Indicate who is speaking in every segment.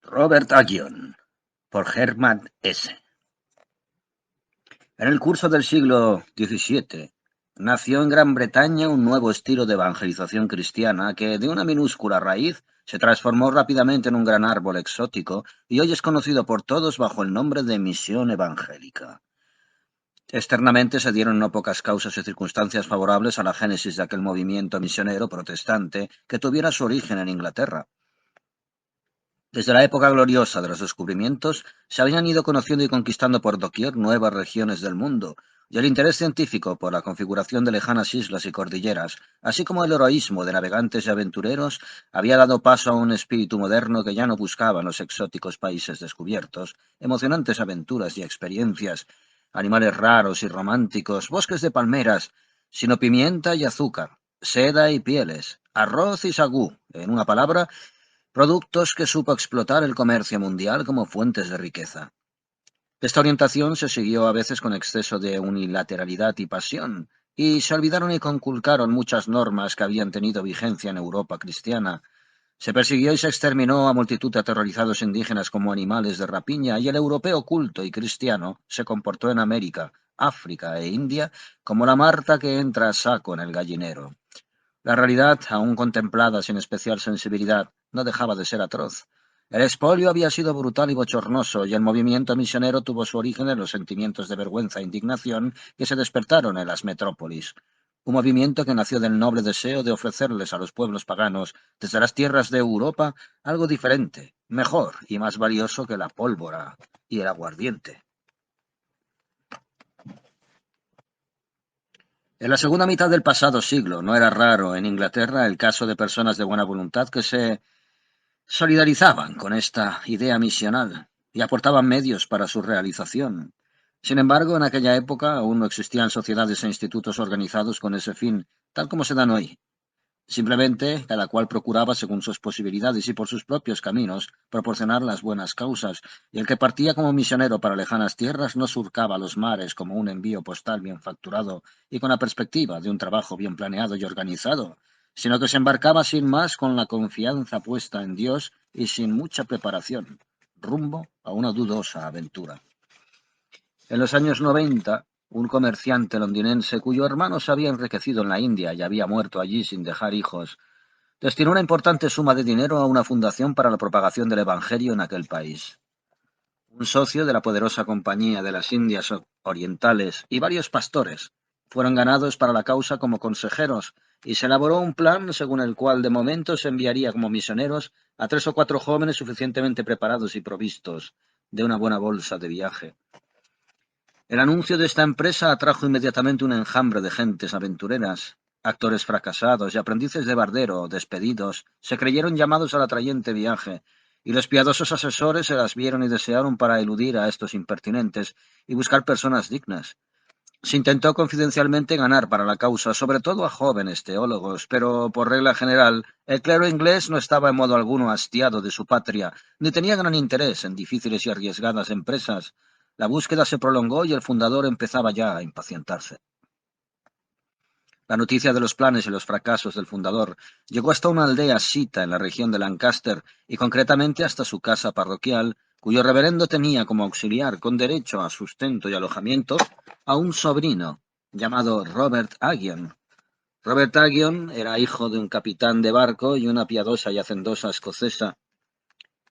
Speaker 1: Robert Aguillon, por Hermann S. En el curso del siglo XVII, nació en Gran Bretaña un nuevo estilo de evangelización cristiana que, de una minúscula raíz, se transformó rápidamente en un gran árbol exótico y hoy es conocido por todos bajo el nombre de misión evangélica. Externamente se dieron no pocas causas y circunstancias favorables a la génesis de aquel movimiento misionero protestante que tuviera su origen en Inglaterra. Desde la época gloriosa de los descubrimientos, se habían ido conociendo y conquistando por doquier nuevas regiones del mundo, y el interés científico por la configuración de lejanas islas y cordilleras, así como el heroísmo de navegantes y aventureros, había dado paso a un espíritu moderno que ya no buscaba en los exóticos países descubiertos emocionantes aventuras y experiencias, animales raros y románticos, bosques de palmeras, sino pimienta y azúcar, seda y pieles, arroz y sagú, en una palabra, productos que supo explotar el comercio mundial como fuentes de riqueza. Esta orientación se siguió a veces con exceso de unilateralidad y pasión, y se olvidaron y conculcaron muchas normas que habían tenido vigencia en Europa cristiana. Se persiguió y se exterminó a multitud de aterrorizados indígenas como animales de rapiña, y el europeo culto y cristiano se comportó en América, África e India como la marta que entra a saco en el gallinero. La realidad, aún contemplada sin especial sensibilidad, no dejaba de ser atroz. El expolio había sido brutal y bochornoso, y el movimiento misionero tuvo su origen en los sentimientos de vergüenza e indignación que se despertaron en las metrópolis. Un movimiento que nació del noble deseo de ofrecerles a los pueblos paganos, desde las tierras de Europa, algo diferente, mejor y más valioso que la pólvora y el aguardiente. En la segunda mitad del pasado siglo no era raro en Inglaterra el caso de personas de buena voluntad que se solidarizaban con esta idea misional y aportaban medios para su realización. Sin embargo, en aquella época aún no existían sociedades e institutos organizados con ese fin, tal como se dan hoy. Simplemente, cada cual procuraba, según sus posibilidades y por sus propios caminos, proporcionar las buenas causas, y el que partía como misionero para lejanas tierras no surcaba los mares como un envío postal bien facturado y con la perspectiva de un trabajo bien planeado y organizado, sino que se embarcaba sin más con la confianza puesta en Dios y sin mucha preparación, rumbo a una dudosa aventura. En los años 90, un comerciante londinense cuyo hermano se había enriquecido en la India y había muerto allí sin dejar hijos, destinó una importante suma de dinero a una fundación para la propagación del Evangelio en aquel país. Un socio de la poderosa Compañía de las Indias Orientales y varios pastores fueron ganados para la causa como consejeros y se elaboró un plan según el cual de momento se enviaría como misioneros a 3 o 4 jóvenes suficientemente preparados y provistos de una buena bolsa de viaje. El anuncio de esta empresa atrajo inmediatamente un enjambre de gentes aventureras. Actores fracasados y aprendices de bardero, despedidos, se creyeron llamados al atrayente viaje, y los piadosos asesores se las vieron y desearon para eludir a estos impertinentes y buscar personas dignas. Se intentó confidencialmente ganar para la causa, sobre todo a jóvenes teólogos, pero, por regla general, el clero inglés no estaba en modo alguno hastiado de su patria, ni tenía gran interés en difíciles y arriesgadas empresas. La búsqueda se prolongó y el fundador empezaba ya a impacientarse. La noticia de los planes y los fracasos del fundador llegó hasta una aldea sita en la región de Lancaster y concretamente hasta su casa parroquial, cuyo reverendo tenía como auxiliar, con derecho a sustento y alojamiento, a un sobrino llamado Robert Aguillon. Robert Aguillon era hijo de un capitán de barco y una piadosa y hacendosa escocesa.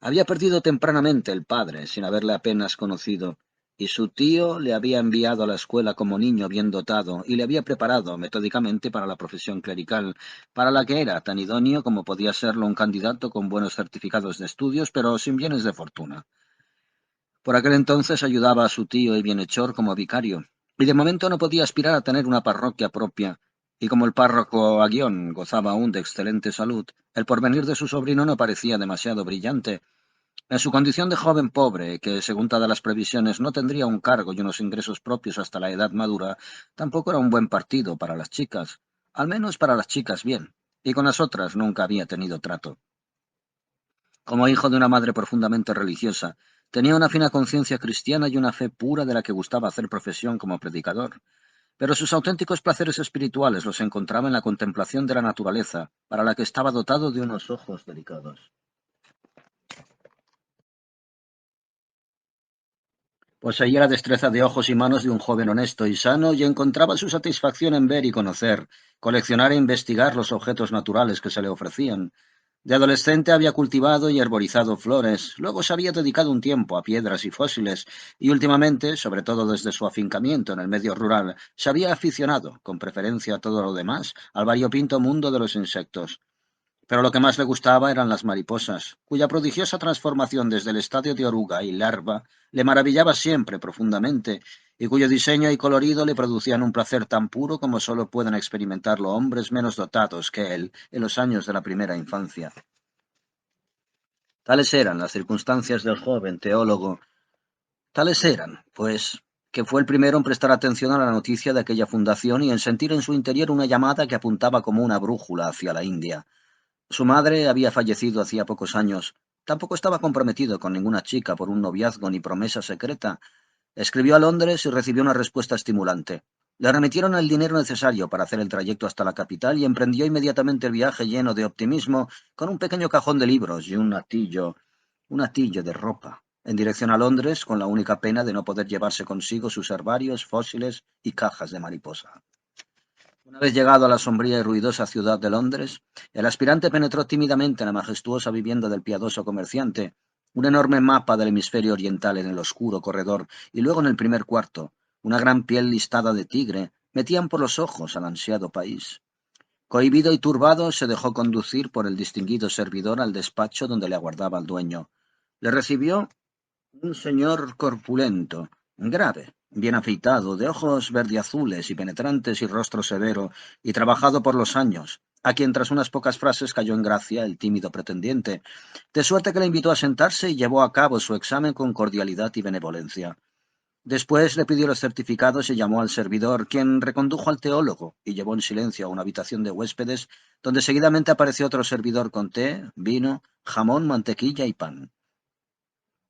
Speaker 1: Había perdido tempranamente el padre, sin haberle apenas conocido, y su tío le había enviado a la escuela como niño bien dotado y le había preparado metódicamente para la profesión clerical, para la que era tan idóneo como podía serlo un candidato con buenos certificados de estudios, pero sin bienes de fortuna. Por aquel entonces ayudaba a su tío y bienhechor como vicario, y de momento no podía aspirar a tener una parroquia propia, y como el párroco Aguión gozaba aún de excelente salud, el porvenir de su sobrino no parecía demasiado brillante. En su condición de joven pobre, que según todas las previsiones no tendría un cargo y unos ingresos propios hasta la edad madura, tampoco era un buen partido para las chicas, al menos para las chicas bien, y con las otras nunca había tenido trato. Como hijo de una madre profundamente religiosa, tenía una fina conciencia cristiana y una fe pura de la que gustaba hacer profesión como predicador, pero sus auténticos placeres espirituales los encontraba en la contemplación de la naturaleza, para la que estaba dotado de unos ojos delicados. Poseía la destreza de ojos y manos de un joven honesto y sano y encontraba su satisfacción en ver y conocer, coleccionar e investigar los objetos naturales que se le ofrecían. De adolescente había cultivado y herborizado flores, luego se había dedicado un tiempo a piedras y fósiles, y últimamente, sobre todo desde su afincamiento en el medio rural, se había aficionado, con preferencia a todo lo demás, al variopinto mundo de los insectos. Pero lo que más le gustaba eran las mariposas, cuya prodigiosa transformación desde el estadio de oruga y larva le maravillaba siempre profundamente, y cuyo diseño y colorido le producían un placer tan puro como sólo pueden experimentarlo hombres menos dotados que él en los años de la primera infancia. Tales eran las circunstancias del joven teólogo. Tales eran, pues, que fue el primero en prestar atención a la noticia de aquella fundación y en sentir en su interior una llamada que apuntaba como una brújula hacia la India. Su madre había fallecido hacía pocos años. Tampoco estaba comprometido con ninguna chica por un noviazgo ni promesa secreta. Escribió a Londres y recibió una respuesta estimulante. Le remitieron el dinero necesario para hacer el trayecto hasta la capital y emprendió inmediatamente el viaje lleno de optimismo, con un pequeño cajón de libros y un atillo de ropa, en dirección a Londres, con la única pena de no poder llevarse consigo sus herbarios, fósiles y cajas de mariposa. Una vez llegado a la sombría y ruidosa ciudad de Londres, el aspirante penetró tímidamente en la majestuosa vivienda del piadoso comerciante, un enorme mapa del hemisferio oriental en el oscuro corredor, y luego en el primer cuarto, una gran piel listada de tigre, metían por los ojos al ansiado país. Cohibido y turbado, se dejó conducir por el distinguido servidor al despacho donde le aguardaba el dueño. Le recibió un señor corpulento, grave, bien afeitado, de ojos verdiazules y penetrantes y rostro severo, y trabajado por los años, a quien tras unas pocas frases cayó en gracia el tímido pretendiente, de suerte que le invitó a sentarse y llevó a cabo su examen con cordialidad y benevolencia. Después le pidió los certificados y llamó al servidor, quien recondujo al teólogo y llevó en silencio a una habitación de huéspedes, donde seguidamente apareció otro servidor con té, vino, jamón, mantequilla y pan.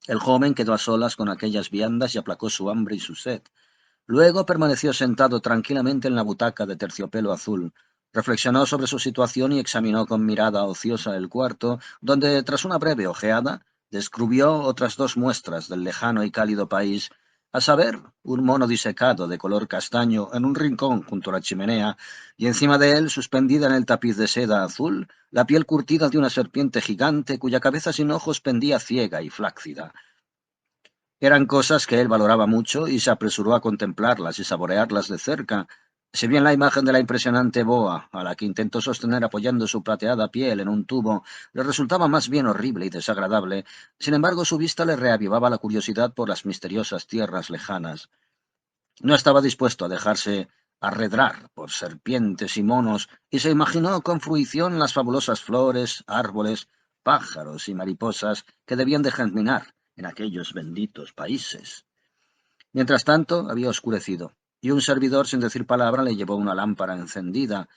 Speaker 1: El joven quedó a solas con aquellas viandas y aplacó su hambre y su sed. Luego permaneció sentado tranquilamente en la butaca de terciopelo azul. Reflexionó sobre su situación y examinó con mirada ociosa el cuarto, donde, tras una breve ojeada, descubrió otras dos muestras del lejano y cálido país, a saber, un mono disecado de color castaño en un rincón junto a la chimenea, y encima de él, suspendida en el tapiz de seda azul, la piel curtida de una serpiente gigante cuya cabeza sin ojos pendía ciega y flácida. Eran cosas que él valoraba mucho y se apresuró a contemplarlas y saborearlas de cerca. Si bien la imagen de la impresionante boa, a la que intentó sostener apoyando su plateada piel en un tubo, le resultaba más bien horrible y desagradable, sin embargo su vista le reavivaba la curiosidad por las misteriosas tierras lejanas. No estaba dispuesto a dejarse arredrar por serpientes y monos, y se imaginó con fruición las fabulosas flores, árboles, pájaros y mariposas que debían de germinar en aquellos benditos países. Mientras tanto, había oscurecido, y un servidor, sin decir palabra, le llevó una lámpara encendida.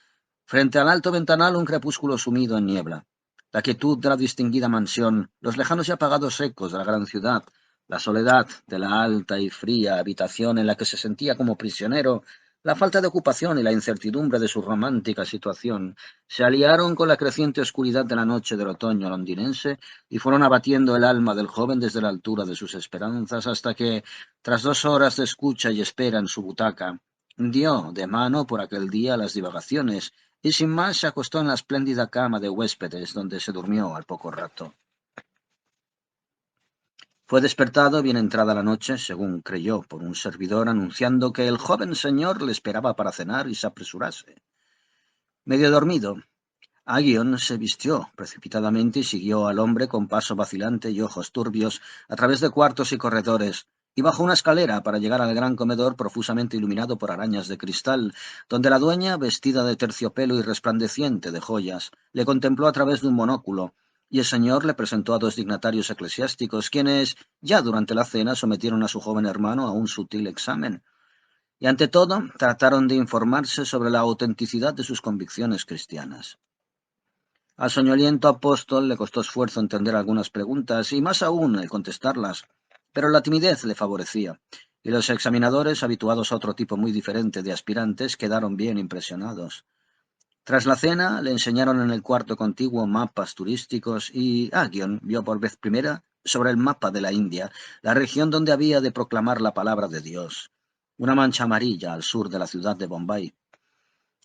Speaker 1: Frente al alto ventanal, un crepúsculo sumido en niebla. La quietud de la distinguida mansión, los lejanos y apagados ecos de la gran ciudad, la soledad de la alta y fría habitación en la que se sentía como prisionero, la falta de ocupación y la incertidumbre de su romántica situación, se aliaron con la creciente oscuridad de la noche del otoño londinense y fueron abatiendo el alma del joven desde la altura de sus esperanzas hasta que, tras 2 horas de escucha y espera en su butaca, dio de mano por aquel día las divagaciones y sin más se acostó en la espléndida cama de huéspedes donde se durmió al poco rato. Fue despertado bien entrada la noche, según creyó, por un servidor anunciando que el joven señor le esperaba para cenar y se apresurase. Medio dormido, Aguion se vistió precipitadamente y siguió al hombre con paso vacilante y ojos turbios a través de cuartos y corredores, y bajó una escalera para llegar al gran comedor profusamente iluminado por arañas de cristal, donde la dueña, vestida de terciopelo y resplandeciente de joyas, le contempló a través de un monóculo, y el señor le presentó a dos dignatarios eclesiásticos, quienes, ya durante la cena, sometieron a su joven hermano a un sutil examen, y ante todo trataron de informarse sobre la autenticidad de sus convicciones cristianas. Al soñoliento apóstol le costó esfuerzo entender algunas preguntas y más aún el contestarlas, pero la timidez le favorecía, y los examinadores, habituados a otro tipo muy diferente de aspirantes, quedaron bien impresionados. Tras la cena, le enseñaron en el cuarto contiguo mapas turísticos y Aguion vio por vez primera sobre el mapa de la India, la región donde había de proclamar la palabra de Dios, una mancha amarilla al sur de la ciudad de Bombay.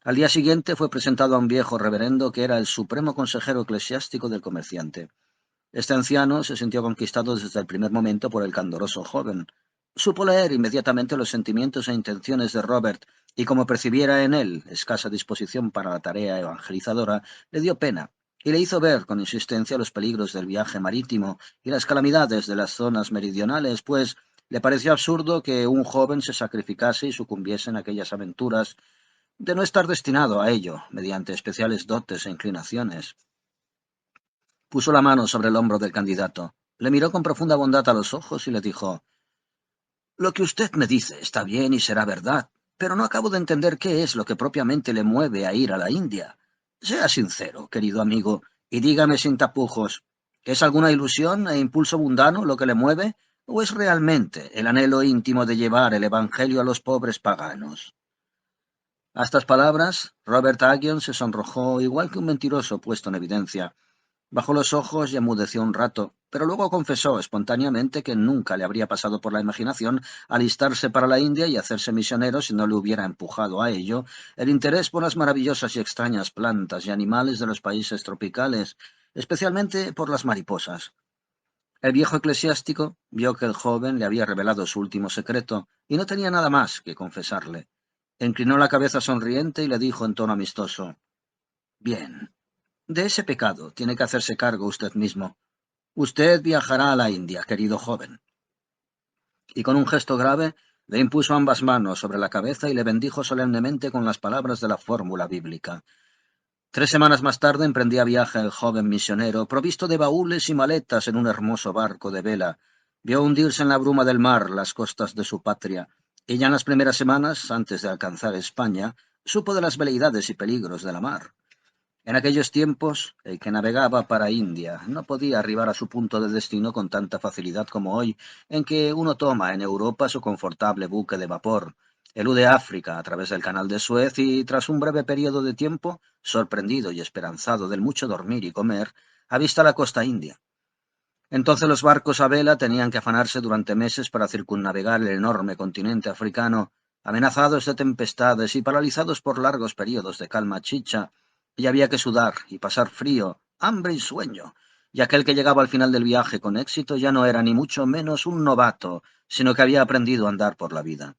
Speaker 1: Al día siguiente fue presentado a un viejo reverendo que era el supremo consejero eclesiástico del comerciante. Este anciano se sintió conquistado desde el primer momento por el candoroso joven. Supo leer inmediatamente los sentimientos e intenciones de Robert, y como percibiera en él escasa disposición para la tarea evangelizadora, le dio pena, y le hizo ver con insistencia los peligros del viaje marítimo y las calamidades de las zonas meridionales, pues le pareció absurdo que un joven se sacrificase y sucumbiese en aquellas aventuras, de no estar destinado a ello, mediante especiales dotes e inclinaciones. Puso la mano sobre el hombro del candidato, le miró con profunda bondad a los ojos y le dijo: «Lo que usted me dice está bien y será verdad, pero no acabo de entender qué es lo que propiamente le mueve a ir a la India. Sea sincero, querido amigo, y dígame sin tapujos, ¿es alguna ilusión e impulso mundano lo que le mueve, o es realmente el anhelo íntimo de llevar el Evangelio a los pobres paganos?» A estas palabras, Robert Aggion se sonrojó igual que un mentiroso puesto en evidencia. Bajó los ojos y enmudeció un rato, pero luego confesó espontáneamente que nunca le habría pasado por la imaginación alistarse para la India y hacerse misionero si no le hubiera empujado a ello el interés por las maravillosas y extrañas plantas y animales de los países tropicales, especialmente por las mariposas. El viejo eclesiástico vio que el joven le había revelado su último secreto y no tenía nada más que confesarle. Inclinó la cabeza sonriente y le dijo en tono amistoso: «Bien, de ese pecado tiene que hacerse cargo usted mismo. Usted viajará a la India, querido joven». Y con un gesto grave le impuso ambas manos sobre la cabeza y le bendijo solemnemente con las palabras de la fórmula bíblica. 3 semanas más tarde emprendía viaje el joven misionero, provisto de baúles y maletas en un hermoso barco de vela. Vio hundirse en la bruma del mar las costas de su patria, y ya en las primeras semanas, antes de alcanzar España, supo de las veleidades y peligros de la mar. En aquellos tiempos, el que navegaba para India no podía arribar a su punto de destino con tanta facilidad como hoy, en que uno toma en Europa su confortable buque de vapor, elude África a través del canal de Suez y, tras un breve periodo de tiempo, sorprendido y esperanzado del mucho dormir y comer, avista la costa india. Entonces los barcos a vela tenían que afanarse durante meses para circunnavegar el enorme continente africano, amenazados de tempestades y paralizados por largos períodos de calma chicha, y había que sudar y pasar frío, hambre y sueño, y aquel que llegaba al final del viaje con éxito ya no era ni mucho menos un novato, sino que había aprendido a andar por la vida.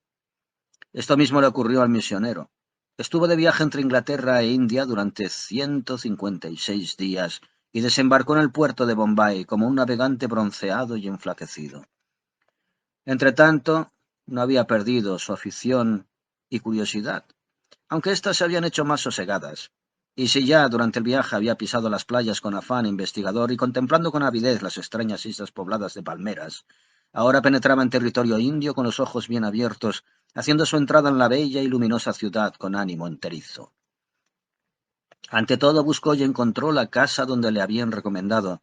Speaker 1: Esto mismo le ocurrió al misionero. Estuvo de viaje entre Inglaterra e India durante 156 días y desembarcó en el puerto de Bombay como un navegante bronceado y enflaquecido. Entretanto, no había perdido su afición y curiosidad, aunque éstas se habían hecho más sosegadas. Y si ya durante el viaje había pisado las playas con afán investigador y contemplando con avidez las extrañas islas pobladas de palmeras, ahora penetraba en territorio indio con los ojos bien abiertos, haciendo su entrada en la bella y luminosa ciudad con ánimo enterizo. Ante todo buscó y encontró la casa donde le habían recomendado.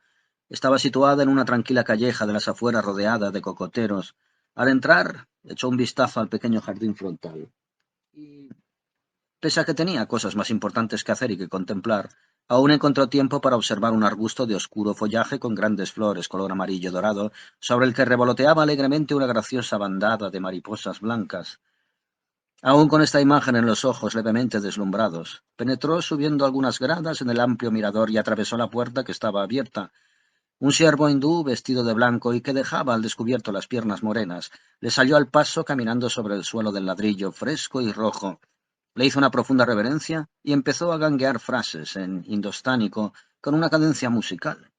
Speaker 1: Estaba situada en una tranquila calleja de las afueras rodeada de cocoteros. Al entrar, echó un vistazo al pequeño jardín frontal. Y, pese a que tenía cosas más importantes que hacer y que contemplar, aún encontró tiempo para observar un arbusto de oscuro follaje con grandes flores color amarillo dorado, sobre el que revoloteaba alegremente una graciosa bandada de mariposas blancas. Aún con esta imagen en los ojos levemente deslumbrados, penetró subiendo algunas gradas en el amplio mirador y atravesó la puerta que estaba abierta. Un siervo hindú vestido de blanco y que dejaba al descubierto las piernas morenas, le salió al paso caminando sobre el suelo del ladrillo fresco y rojo. Le hizo una profunda reverencia y empezó a ganguear frases en indostánico con una cadencia musical.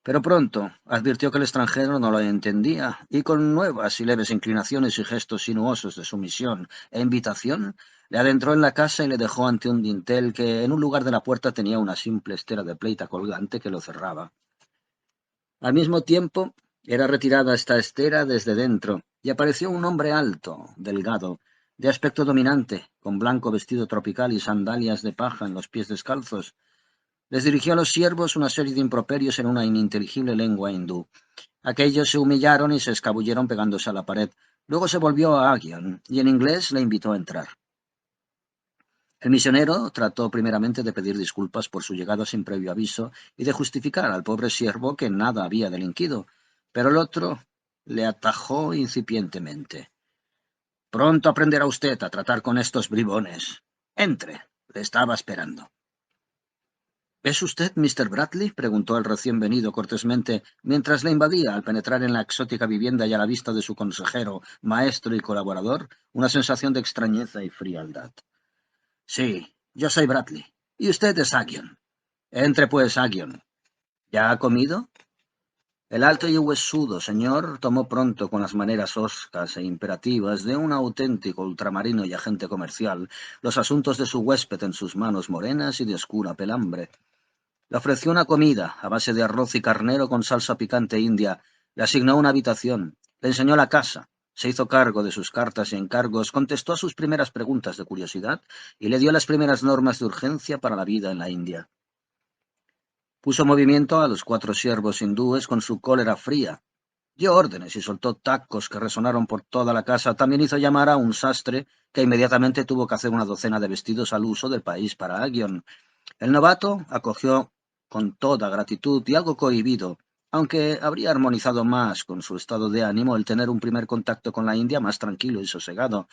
Speaker 1: Pero pronto advirtió que el extranjero no lo entendía, y con nuevas y leves inclinaciones y gestos sinuosos de sumisión e invitación, le adentró en la casa y le dejó ante un dintel que en un lugar de la puerta tenía una simple estera de pleita colgante que lo cerraba. Al mismo tiempo, era retirada esta estera desde dentro, y apareció un hombre alto, delgado, de aspecto dominante, con blanco vestido tropical y sandalias de paja en los pies descalzos. Les dirigió a los siervos una serie de improperios en una ininteligible lengua hindú. Aquellos se humillaron y se escabulleron pegándose a la pared. Luego se volvió a Aghion y en inglés le invitó a entrar. El misionero trató primeramente de pedir disculpas por su llegada sin previo aviso y de justificar al pobre siervo que nada había delinquido, pero el otro le atajó incipientemente. Pronto aprenderá usted a tratar con estos bribones. Entre, le estaba esperando. ¿Es usted Mr. Bradley?, preguntó el recién venido cortésmente, mientras le invadía, al penetrar en la exótica vivienda y a la vista de su consejero, maestro y colaborador, una sensación de extrañeza y frialdad. Sí, yo soy Bradley. Y usted es Agion. Entre pues, Agion. ¿Ya ha comido? El alto y huesudo señor tomó pronto, con las maneras hoscas e imperativas de un auténtico ultramarino y agente comercial, los asuntos de su huésped en sus manos morenas y de oscura pelambre. Le ofreció una comida a base de arroz y carnero con salsa picante india, le asignó una habitación, le enseñó la casa, se hizo cargo de sus cartas y encargos, contestó a sus primeras preguntas de curiosidad y le dio las primeras normas de urgencia para la vida en la India. Puso en movimiento a los 4 siervos hindúes con su cólera fría. Dio órdenes y soltó tacos que resonaron por toda la casa. También hizo llamar a un sastre que inmediatamente tuvo que hacer una docena de vestidos al uso del país para Agion. El novato acogió con toda gratitud y algo cohibido, aunque habría armonizado más con su estado de ánimo el tener un primer contacto con la India más tranquilo y sosegado,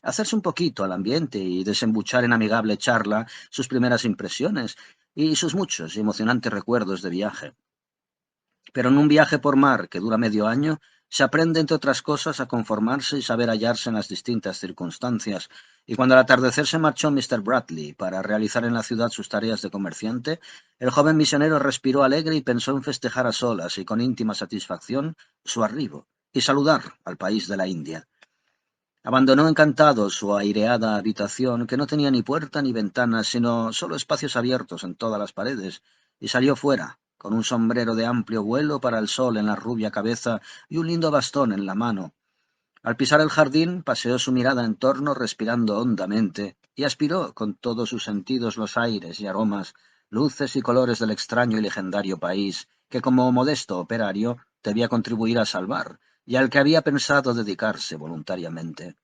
Speaker 1: hacerse un poquito al ambiente y desembuchar en amigable charla sus primeras impresiones y sus muchos y emocionantes recuerdos de viaje. Pero en un viaje por mar que dura medio año, se aprende, entre otras cosas, a conformarse y saber hallarse en las distintas circunstancias, y cuando al atardecer se marchó Mr. Bradley para realizar en la ciudad sus tareas de comerciante, el joven misionero respiró alegre y pensó en festejar a solas y con íntima satisfacción su arribo y saludar al país de la India. Abandonó encantado su aireada habitación, que no tenía ni puerta ni ventanas, sino solo espacios abiertos en todas las paredes, y salió fuera, con un sombrero de amplio vuelo para el sol en la rubia cabeza y un lindo bastón en la mano. Al pisar el jardín, paseó su mirada en torno, respirando hondamente, y aspiró con todos sus sentidos los aires y aromas, luces y colores del extraño y legendario país, que como modesto operario debía contribuir a salvar, y al que había pensado dedicarse voluntariamente.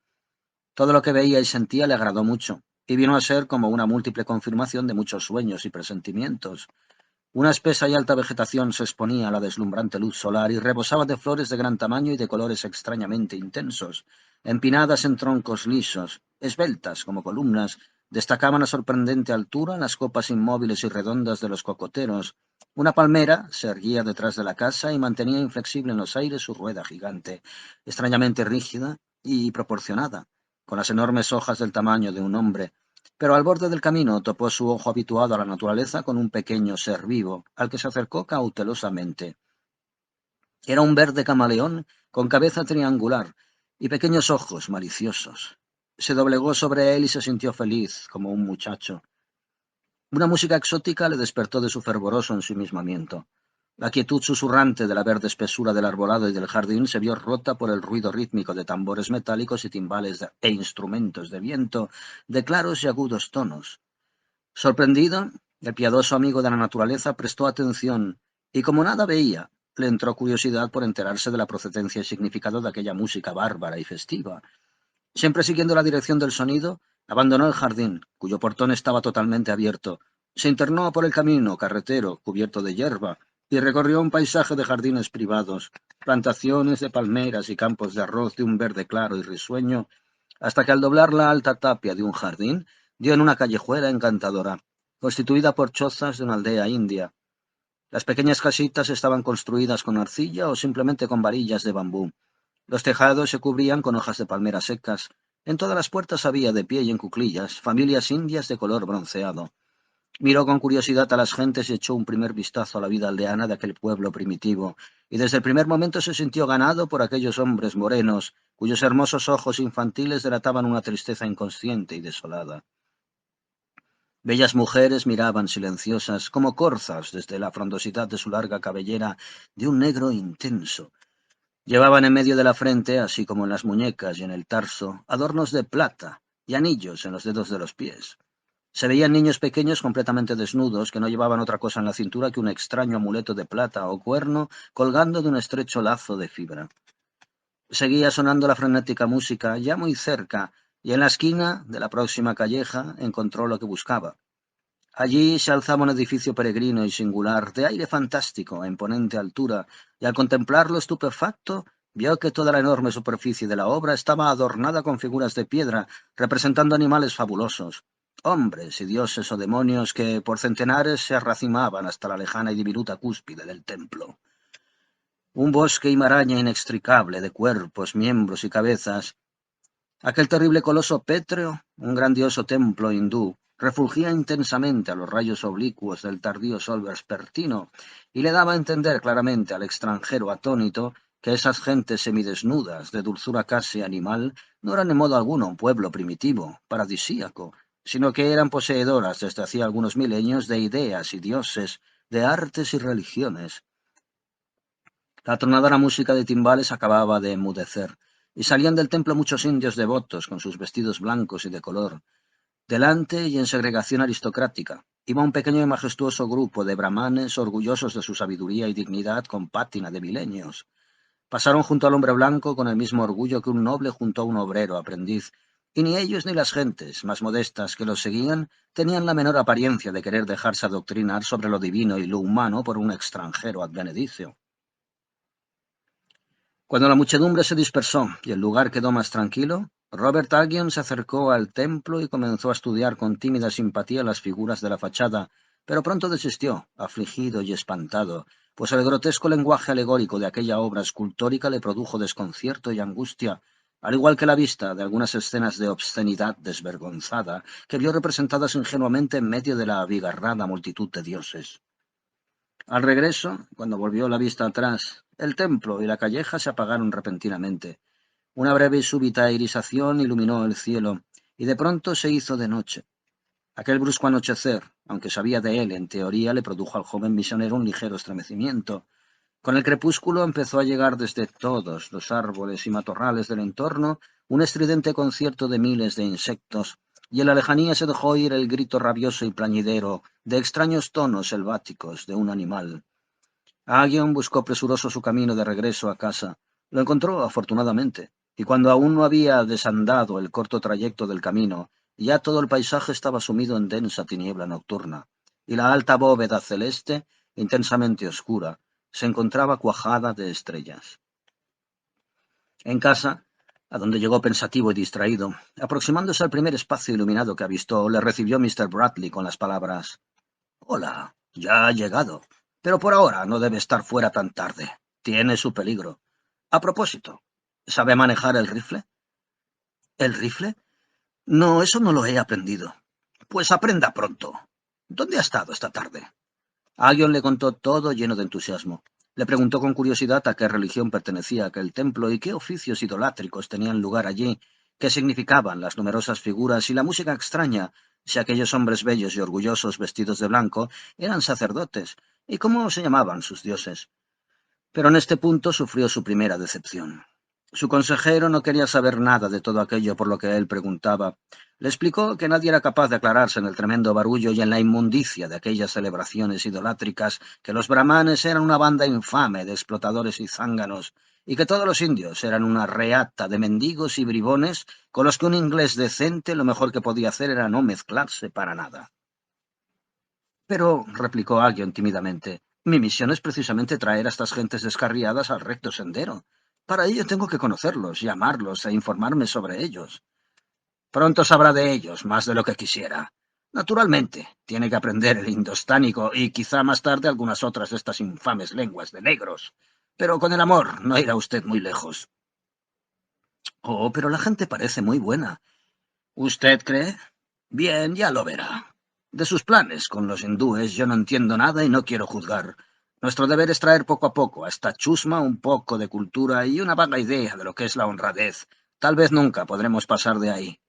Speaker 1: Todo lo que veía y sentía le agradó mucho, y vino a ser como una múltiple confirmación de muchos sueños y presentimientos. Una espesa y alta vegetación se exponía a la deslumbrante luz solar y rebosaba de flores de gran tamaño y de colores extrañamente intensos. Empinadas en troncos lisos, esbeltas como columnas, destacaban a sorprendente altura las copas inmóviles y redondas de los cocoteros. Una palmera se erguía detrás de la casa y mantenía inflexible en los aires su rueda gigante, extrañamente rígida y proporcionada, con las enormes hojas del tamaño de un hombre, pero al borde del camino topó su ojo habituado a la naturaleza con un pequeño ser vivo, al que se acercó cautelosamente. Era un verde camaleón con cabeza triangular y pequeños ojos maliciosos. Se doblegó sobre él y se sintió feliz, como un muchacho. Una música exótica le despertó de su fervoroso ensimismamiento. La quietud susurrante de la verde espesura del arbolado y del jardín se vio rota por el ruido rítmico de tambores metálicos y timbales e instrumentos de viento de claros y agudos tonos. Sorprendido, el piadoso amigo de la naturaleza prestó atención y, como nada veía, le entró curiosidad por enterarse de la procedencia y significado de aquella música bárbara y festiva. Siempre siguiendo la dirección del sonido, abandonó el jardín, cuyo portón estaba totalmente abierto. Se internó por el camino carretero, cubierto de hierba, y recorrió un paisaje de jardines privados, plantaciones de palmeras y campos de arroz de un verde claro y risueño, hasta que al doblar la alta tapia de un jardín, dio en una callejuela encantadora, constituida por chozas de una aldea india. Las pequeñas casitas estaban construidas con arcilla o simplemente con varillas de bambú. Los tejados se cubrían con hojas de palmeras secas. En todas las puertas había, de pie y en cuclillas, familias indias de color bronceado. Miró con curiosidad a las gentes y echó un primer vistazo a la vida aldeana de aquel pueblo primitivo, y desde el primer momento se sintió ganado por aquellos hombres morenos, cuyos hermosos ojos infantiles delataban una tristeza inconsciente y desolada. Bellas mujeres miraban silenciosas, como corzas, desde la frondosidad de su larga cabellera de un negro intenso. Llevaban en medio de la frente, así como en las muñecas y en el tarso, adornos de plata y anillos en los dedos de los pies. Se veían niños pequeños completamente desnudos que no llevaban otra cosa en la cintura que un extraño amuleto de plata o cuerno colgando de un estrecho lazo de fibra. Seguía sonando la frenética música, ya muy cerca, y en la esquina de la próxima calleja encontró lo que buscaba. Allí se alzaba un edificio peregrino y singular, de aire fantástico, a imponente altura, y al contemplarlo estupefacto, vio que toda la enorme superficie de la obra estaba adornada con figuras de piedra, representando animales fabulosos, hombres y dioses o demonios que por centenares se arracimaban hasta la lejana y diminuta cúspide del templo. Un bosque y maraña inextricable de cuerpos, miembros y cabezas. Aquel terrible coloso pétreo, un grandioso templo hindú, refulgía intensamente a los rayos oblicuos del tardío sol vespertino y le daba a entender claramente al extranjero atónito que esas gentes semidesnudas, de dulzura casi animal, no eran en modo alguno un pueblo primitivo, paradisíaco, sino que eran poseedoras desde hacía algunos milenios de ideas y dioses, de artes y religiones. La atronadora música de timbales acababa de enmudecer, y salían del templo muchos indios devotos con sus vestidos blancos y de color. Delante y en segregación aristocrática iba un pequeño y majestuoso grupo de brahmanes orgullosos de su sabiduría y dignidad con pátina de milenios. Pasaron junto al hombre blanco con el mismo orgullo que un noble junto a un obrero aprendiz, y ni ellos ni las gentes, más modestas que los seguían, tenían la menor apariencia de querer dejarse adoctrinar sobre lo divino y lo humano por un extranjero advenedizo. Cuando la muchedumbre se dispersó y el lugar quedó más tranquilo, Robert Albion se acercó al templo y comenzó a estudiar con tímida simpatía las figuras de la fachada, pero pronto desistió, afligido y espantado, pues el grotesco lenguaje alegórico de aquella obra escultórica le produjo desconcierto y angustia, al igual que la vista de algunas escenas de obscenidad desvergonzada que vio representadas ingenuamente en medio de la abigarrada multitud de dioses. Al regreso, cuando volvió la vista atrás, el templo y la calleja se apagaron repentinamente. Una breve y súbita irisación iluminó el cielo, y de pronto se hizo de noche. Aquel brusco anochecer, aunque sabía de él en teoría, le produjo al joven misionero un ligero estremecimiento. Con el crepúsculo empezó a llegar desde todos los árboles y matorrales del entorno un estridente concierto de miles de insectos, y en la lejanía se dejó oír el grito rabioso y plañidero de extraños tonos selváticos de un animal. Aggion buscó presuroso su camino de regreso a casa. Lo encontró, afortunadamente, y cuando aún no había desandado el corto trayecto del camino, ya todo el paisaje estaba sumido en densa tiniebla nocturna, y la alta bóveda celeste, intensamente oscura, se encontraba cuajada de estrellas. En casa, a donde llegó pensativo y distraído, aproximándose al primer espacio iluminado que avistó, le recibió Mr. Bradley con las palabras: «Hola, ya ha llegado, pero por ahora no debe estar fuera tan tarde. Tiene su peligro. A propósito, ¿sabe manejar el rifle?» «¿El rifle? No, eso no lo he aprendido». «Pues aprenda pronto. ¿Dónde ha estado esta tarde?» Aggion le contó todo lleno de entusiasmo. Le preguntó con curiosidad a qué religión pertenecía aquel templo y qué oficios idolátricos tenían lugar allí, qué significaban las numerosas figuras y la música extraña, si aquellos hombres bellos y orgullosos vestidos de blanco eran sacerdotes, y cómo se llamaban sus dioses. Pero en este punto sufrió su primera decepción. Su consejero no quería saber nada de todo aquello por lo que él preguntaba. Le explicó que nadie era capaz de aclararse en el tremendo barullo y en la inmundicia de aquellas celebraciones idolátricas, que los brahmanes eran una banda infame de explotadores y zánganos, y que todos los indios eran una reata de mendigos y bribones con los que un inglés decente lo mejor que podía hacer era no mezclarse para nada. «Pero», replicó Aggion tímidamente, «mi misión es precisamente traer a estas gentes descarriadas al recto sendero. Para ello tengo que conocerlos, llamarlos e informarme sobre ellos». «Pronto sabrá de ellos, más de lo que quisiera. Naturalmente, tiene que aprender el indostánico y quizá más tarde algunas otras de estas infames lenguas de negros. Pero con el amor no irá usted muy lejos». «Oh, pero la gente parece muy buena». «¿Usted cree? Bien, ya lo verá. De sus planes con los hindúes yo no entiendo nada y no quiero juzgar. Nuestro deber es traer poco a poco a esta chusma un poco de cultura y una vaga idea de lo que es la honradez. Tal vez nunca podremos pasar de ahí».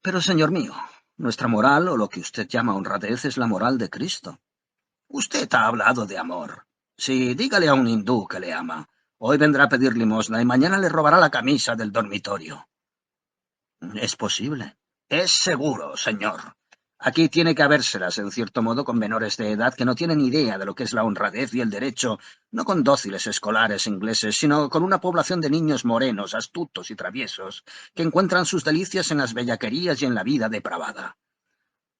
Speaker 1: «Pero, señor mío, nuestra moral, o lo que usted llama honradez, es la moral de Cristo». «Usted ha hablado de amor. Sí, dígale a un hindú que le ama. Hoy vendrá a pedir limosna y mañana le robará la camisa del dormitorio». «Es posible». «Es seguro, señor. Aquí tiene que habérselas, en cierto modo, con menores de edad que no tienen idea de lo que es la honradez y el derecho, no con dóciles escolares ingleses, sino con una población de niños morenos, astutos y traviesos, que encuentran sus delicias en las bellaquerías y en la vida depravada.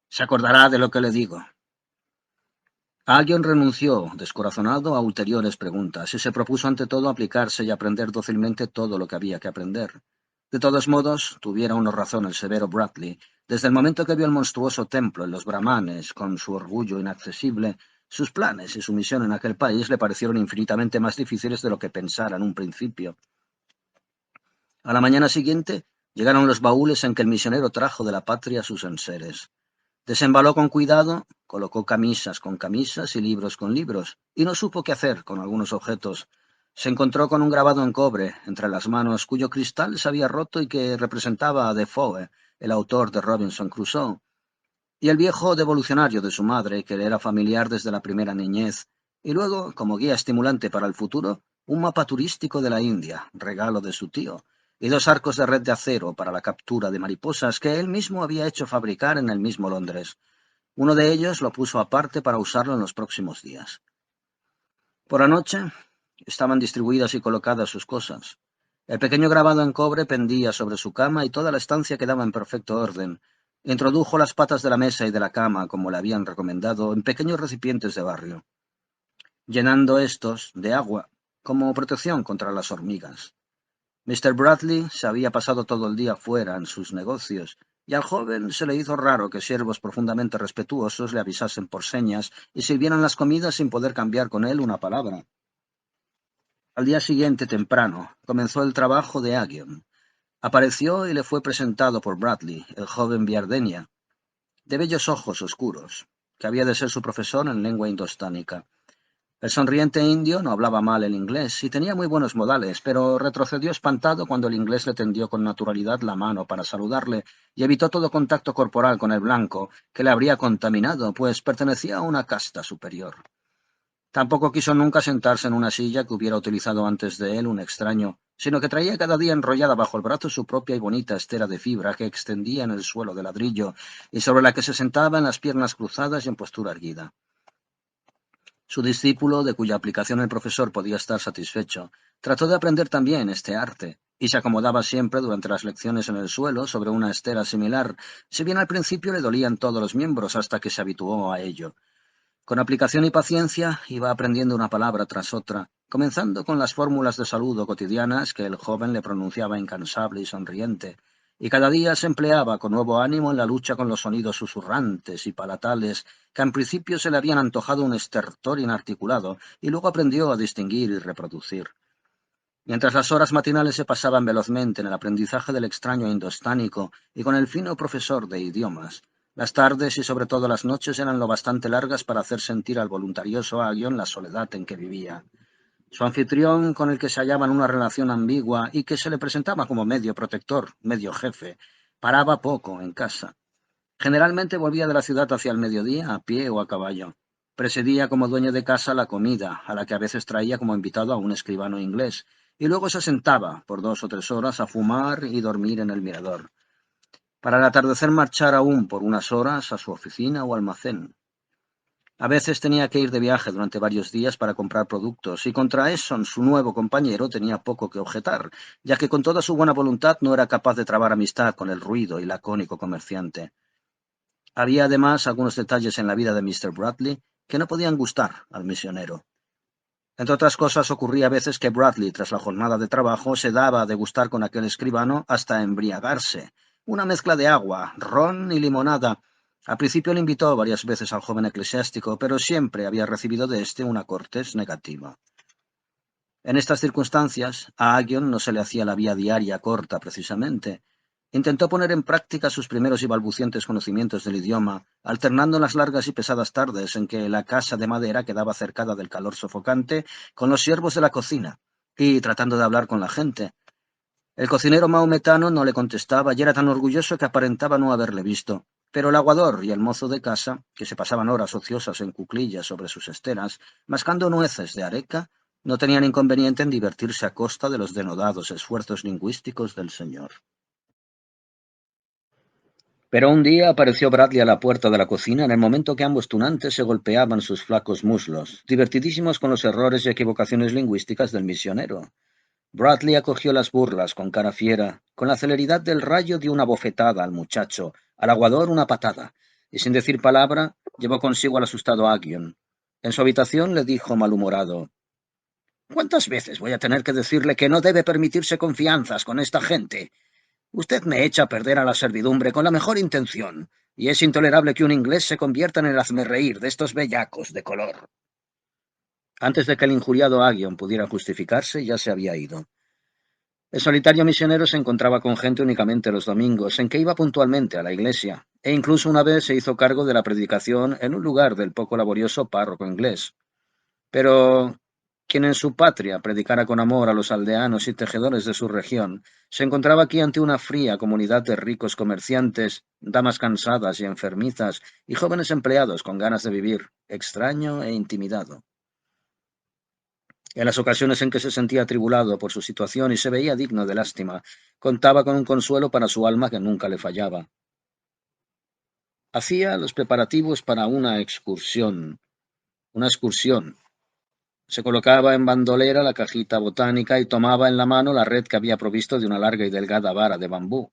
Speaker 1: Se acordará de lo que le digo. Albion renunció, descorazonado, a ulteriores preguntas, y se propuso ante todo aplicarse y aprender dócilmente todo lo que había que aprender. De todos modos, tuviera una razón el severo Bradley. Desde el momento que vio el monstruoso templo en los brahmanes, con su orgullo inaccesible, sus planes y su misión en aquel país le parecieron infinitamente más difíciles de lo que pensara en un principio. A la mañana siguiente llegaron los baúles en que el misionero trajo de la patria sus enseres. Desembaló con cuidado, colocó camisas con camisas y libros con libros, y no supo qué hacer con algunos objetos. Se encontró con un grabado en cobre entre las manos cuyo cristal se había roto y que representaba a Defoe, el autor de Robinson Crusoe, y el viejo devolucionario de su madre, que le era familiar desde la primera niñez, y luego, como guía estimulante para el futuro, un mapa turístico de la India, regalo de su tío, y dos arcos de red de acero para la captura de mariposas que él mismo había hecho fabricar en el mismo Londres. Uno de ellos lo puso aparte para usarlo en los próximos días. Por la noche estaban distribuidas y colocadas sus cosas. El pequeño grabado en cobre pendía sobre su cama y toda la estancia quedaba en perfecto orden. Introdujo las patas de la mesa y de la cama, como le habían recomendado, en pequeños recipientes de barrio, llenando estos de agua como protección contra las hormigas. Mr. Bradley se había pasado todo el día fuera en sus negocios, y al joven se le hizo raro que siervos profundamente respetuosos le avisasen por señas y sirvieran las comidas sin poder cambiar con él una palabra. Al día siguiente, temprano, comenzó el trabajo de Aggion. Apareció y le fue presentado por Bradley, el joven Biardenia, de bellos ojos oscuros, que había de ser su profesor en lengua indostánica. El sonriente indio no hablaba mal el inglés y tenía muy buenos modales, pero retrocedió espantado cuando el inglés le tendió con naturalidad la mano para saludarle y evitó todo contacto corporal con el blanco, que le habría contaminado, pues pertenecía a una casta superior. Tampoco quiso nunca sentarse en una silla que hubiera utilizado antes de él un extraño, sino que traía cada día enrollada bajo el brazo su propia y bonita estera de fibra que extendía en el suelo de ladrillo y sobre la que se sentaba en las piernas cruzadas y en postura erguida. Su discípulo, de cuya aplicación el profesor podía estar satisfecho, trató de aprender también este arte, y se acomodaba siempre durante las lecciones en el suelo sobre una estera similar, si bien al principio le dolían todos los miembros hasta que se habituó a ello. Con aplicación y paciencia iba aprendiendo una palabra tras otra, comenzando con las fórmulas de saludo cotidianas que el joven le pronunciaba incansable y sonriente, y cada día se empleaba con nuevo ánimo en la lucha con los sonidos susurrantes y palatales que en principio se le habían antojado un estertor inarticulado, y luego aprendió a distinguir y reproducir. Mientras las horas matinales se pasaban velozmente en el aprendizaje del extraño indostánico y con el fino profesor de idiomas, las tardes y sobre todo las noches eran lo bastante largas para hacer sentir al voluntarioso Aggion la soledad en que vivía. Su anfitrión, con el que se hallaba en una relación ambigua y que se le presentaba como medio protector, medio jefe, paraba poco en casa. Generalmente volvía de la ciudad hacia el mediodía, a pie o a caballo. Presidía como dueño de casa la comida, a la que a veces traía como invitado a un escribano inglés, y luego se sentaba, por 2 o 3 horas, a fumar y dormir en el mirador, para al atardecer marchar aún por unas horas a su oficina o almacén. A veces tenía que ir de viaje durante varios días para comprar productos, y contra eso su nuevo compañero tenía poco que objetar, ya que con toda su buena voluntad no era capaz de trabar amistad con el ruido y lacónico comerciante. Había además algunos detalles en la vida de Mr. Bradley que no podían gustar al misionero. Entre otras cosas, ocurría a veces que Bradley, tras la jornada de trabajo, se daba a degustar con aquel escribano hasta embriagarse. Una mezcla de agua, ron y limonada. Al principio le invitó varias veces al joven eclesiástico, pero siempre había recibido de éste una cortés negativa. En estas circunstancias, a Aggion no se le hacía la vía diaria corta precisamente. Intentó poner en práctica sus primeros y balbucientes conocimientos del idioma, alternando las largas y pesadas tardes en que la casa de madera quedaba cercada del calor sofocante con los siervos de la cocina, y tratando de hablar con la gente. El cocinero mahometano no le contestaba y era tan orgulloso que aparentaba no haberle visto, pero el aguador y el mozo de casa, que se pasaban horas ociosas en cuclillas sobre sus esteras, mascando nueces de areca, no tenían inconveniente en divertirse a costa de los denodados esfuerzos lingüísticos del señor. Pero un día apareció Bradley a la puerta de la cocina en el momento que ambos tunantes se golpeaban sus flacos muslos, divertidísimos con los errores y equivocaciones lingüísticas del misionero. Bradley acogió las burlas con cara fiera, con la celeridad del rayo dio una bofetada al muchacho, al aguador una patada, y sin decir palabra llevó consigo al asustado Aggion. En su habitación le dijo malhumorado: «¿Cuántas veces voy a tener que decirle que no debe permitirse confianzas con esta gente? Usted me echa a perder a la servidumbre con la mejor intención, y es intolerable que un inglés se convierta en el hazmerreír de estos bellacos de color». Antes de que el injuriado Aggion pudiera justificarse, ya se había ido. El solitario misionero se encontraba con gente únicamente los domingos, en que iba puntualmente a la iglesia, e incluso una vez se hizo cargo de la predicación en un lugar del poco laborioso párroco inglés. Pero quien en su patria predicara con amor a los aldeanos y tejedores de su región, se encontraba aquí ante una fría comunidad de ricos comerciantes, damas cansadas y enfermizas, y jóvenes empleados con ganas de vivir, extraño e intimidado. En las ocasiones en que se sentía atribulado por su situación y se veía digno de lástima, contaba con un consuelo para su alma que nunca le fallaba. Hacía los preparativos para una excursión. Se colocaba en bandolera la cajita botánica y tomaba en la mano la red que había provisto de una larga y delgada vara de bambú.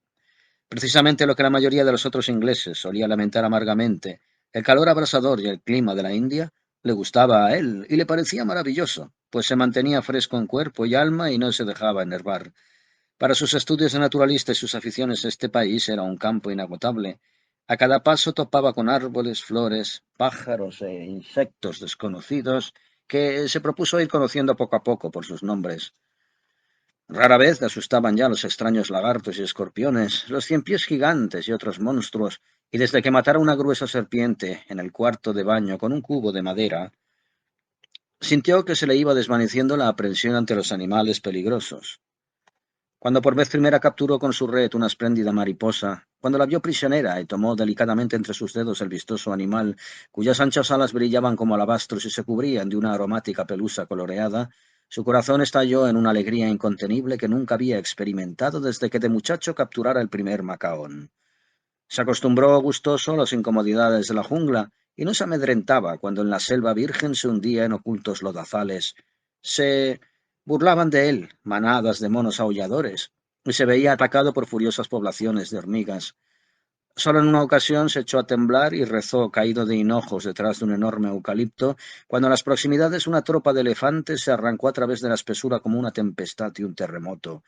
Speaker 1: Precisamente lo que la mayoría de los otros ingleses solía lamentar amargamente, el calor abrasador y el clima de la India, le gustaba a él y le parecía maravilloso, pues se mantenía fresco en cuerpo y alma y no se dejaba enervar. Para sus estudios de naturalista y sus aficiones este país era un campo inagotable. A cada paso topaba con árboles, flores, pájaros e insectos desconocidos que se propuso ir conociendo poco a poco por sus nombres. Rara vez le asustaban ya los extraños lagartos y escorpiones, los ciempiés gigantes y otros monstruos, y desde que matara una gruesa serpiente en el cuarto de baño con un cubo de madera, sintió que se le iba desvaneciendo la aprensión ante los animales peligrosos. Cuando por vez primera capturó con su red una espléndida mariposa, cuando la vio prisionera y tomó delicadamente entre sus dedos el vistoso animal, cuyas anchas alas brillaban como alabastros y se cubrían de una aromática pelusa coloreada, su corazón estalló en una alegría incontenible que nunca había experimentado desde que de muchacho capturara el primer macaón. Se acostumbró gustoso a las incomodidades de la jungla y no se amedrentaba cuando en la selva virgen se hundía en ocultos lodazales. Se burlaban de él manadas de monos aulladores y se veía atacado por furiosas poblaciones de hormigas. Solo en una ocasión se echó a temblar y rezó caído de hinojos detrás de un enorme eucalipto, cuando en las proximidades una tropa de elefantes se arrancó a través de la espesura como una tempestad y un terremoto.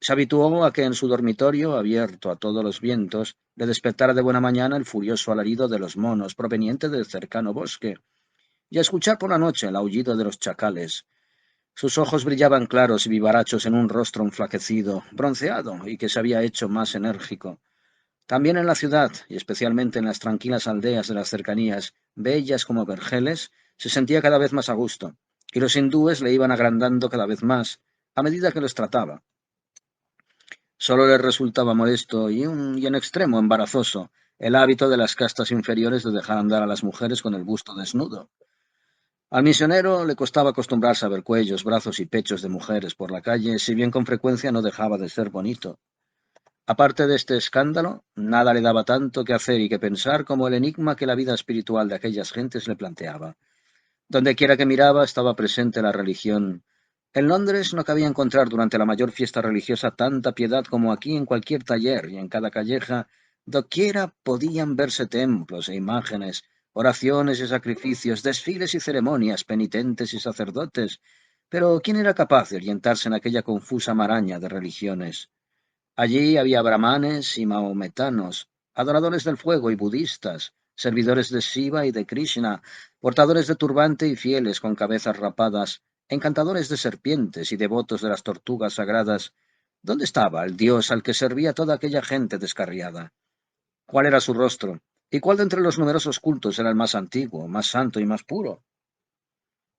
Speaker 1: Se habituó a que en su dormitorio, abierto a todos los vientos, le despertara de buena mañana el furioso alarido de los monos proveniente del cercano bosque, y a escuchar por la noche el aullido de los chacales. Sus ojos brillaban claros y vivarachos en un rostro enflaquecido, bronceado y que se había hecho más enérgico. También en la ciudad, y especialmente en las tranquilas aldeas de las cercanías, bellas como vergeles, se sentía cada vez más a gusto, y los hindúes le iban agrandando cada vez más, a medida que los trataba. Solo le resultaba molesto y en extremo embarazoso el hábito de las castas inferiores de dejar andar a las mujeres con el busto desnudo. Al misionero le costaba acostumbrarse a ver cuellos, brazos y pechos de mujeres por la calle, si bien con frecuencia no dejaba de ser bonito. Aparte de este escándalo, nada le daba tanto que hacer y que pensar como el enigma que la vida espiritual de aquellas gentes le planteaba. Donde quiera que miraba estaba presente la religión. En Londres no cabía encontrar durante la mayor fiesta religiosa tanta piedad como aquí en cualquier taller y en cada calleja. Doquiera podían verse templos e imágenes, oraciones y sacrificios, desfiles y ceremonias, penitentes y sacerdotes. Pero ¿quién era capaz de orientarse en aquella confusa maraña de religiones? Allí había brahmanes y mahometanos, adoradores del fuego y budistas, servidores de Shiva y de Krishna, portadores de turbante y fieles con cabezas rapadas, encantadores de serpientes y devotos de las tortugas sagradas. ¿Dónde estaba el dios al que servía toda aquella gente descarriada? ¿Cuál era su rostro? ¿Y cuál de entre los numerosos cultos era el más antiguo, más santo y más puro?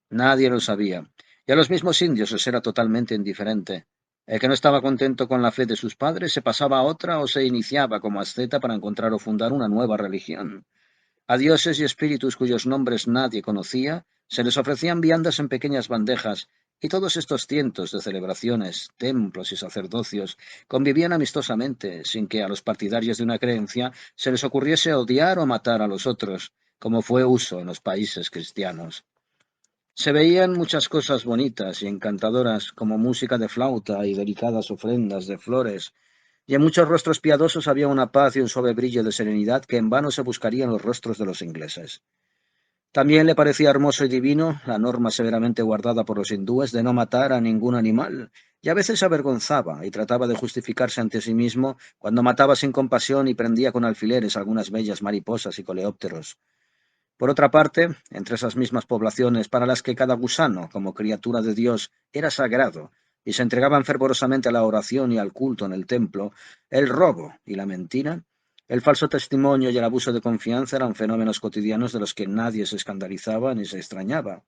Speaker 1: Nadie lo sabía, y a los mismos indios les era totalmente indiferente. El que no estaba contento con la fe de sus padres se pasaba a otra o se iniciaba como asceta para encontrar o fundar una nueva religión. A dioses y espíritus cuyos nombres nadie conocía, se les ofrecían viandas en pequeñas bandejas, Y todos estos cientos de celebraciones, templos y sacerdocios convivían amistosamente, sin que a los partidarios de una creencia se les ocurriese odiar o matar a los otros, como fue uso en los países cristianos. Se veían muchas cosas bonitas y encantadoras, como música de flauta y delicadas ofrendas de flores, y en muchos rostros piadosos había una paz y un suave brillo de serenidad que en vano se buscaría en los rostros de los ingleses. También le parecía hermoso y divino la norma severamente guardada por los hindúes de no matar a ningún animal, y a veces se avergonzaba y trataba de justificarse ante sí mismo cuando mataba sin compasión y prendía con alfileres algunas bellas mariposas y coleópteros. Por otra parte, entre esas mismas poblaciones para las que cada gusano, como criatura de Dios, era sagrado, y se entregaban fervorosamente a la oración y al culto en el templo, el robo y la mentira, el falso testimonio y el abuso de confianza eran fenómenos cotidianos de los que nadie se escandalizaba ni se extrañaba.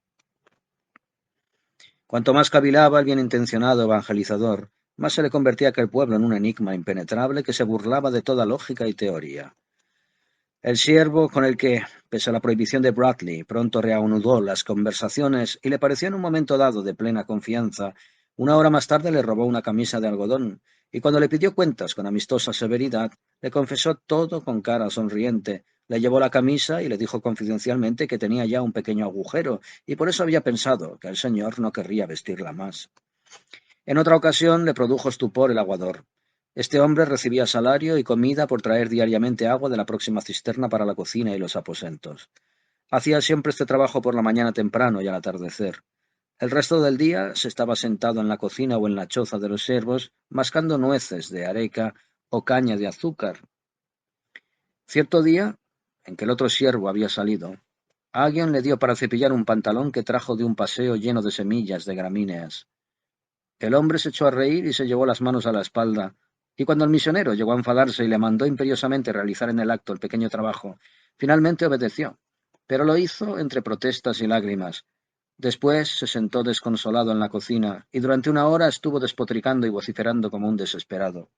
Speaker 1: Cuanto más cavilaba el bien intencionado evangelizador, más se le convertía aquel pueblo en un enigma impenetrable que se burlaba de toda lógica y teoría. El siervo con el que, pese a la prohibición de Bradley, pronto reanudó las conversaciones y le pareció en un momento dado de plena confianza, una hora más tarde le robó una camisa de algodón, y cuando le pidió cuentas con amistosa severidad, le confesó todo con cara sonriente, le llevó la camisa y le dijo confidencialmente que tenía ya un pequeño agujero, y por eso había pensado que el señor no querría vestirla más. En otra ocasión le produjo estupor el aguador. Este hombre recibía salario y comida por traer diariamente agua de la próxima cisterna para la cocina y los aposentos. Hacía siempre este trabajo por la mañana temprano y al atardecer. El resto del día se estaba sentado en la cocina o en la choza de los siervos, mascando nueces de areca o caña de azúcar. Cierto día, en que el otro siervo había salido, alguien le dio para cepillar un pantalón que trajo de un paseo lleno de semillas de gramíneas. El hombre se echó a reír y se llevó las manos a la espalda, y cuando el misionero llegó a enfadarse y le mandó imperiosamente realizar en el acto el pequeño trabajo, finalmente obedeció, pero lo hizo entre protestas y lágrimas. Después se sentó desconsolado en la cocina y durante una hora estuvo despotricando y vociferando como un desesperado.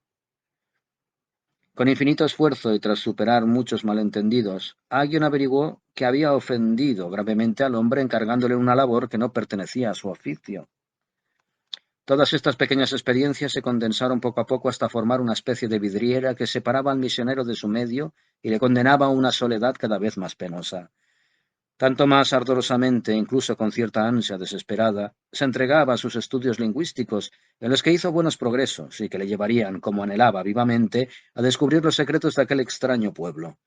Speaker 1: Con infinito esfuerzo y tras superar muchos malentendidos, alguien averiguó que había ofendido gravemente al hombre encargándole una labor que no pertenecía a su oficio. Todas estas pequeñas experiencias se condensaron poco a poco hasta formar una especie de vidriera que separaba al misionero de su medio y le condenaba a una soledad cada vez más penosa. Tanto más ardorosamente, incluso con cierta ansia desesperada, se entregaba a sus estudios lingüísticos, en los que hizo buenos progresos y que le llevarían, como anhelaba vivamente, a descubrir los secretos de aquel extraño pueblo.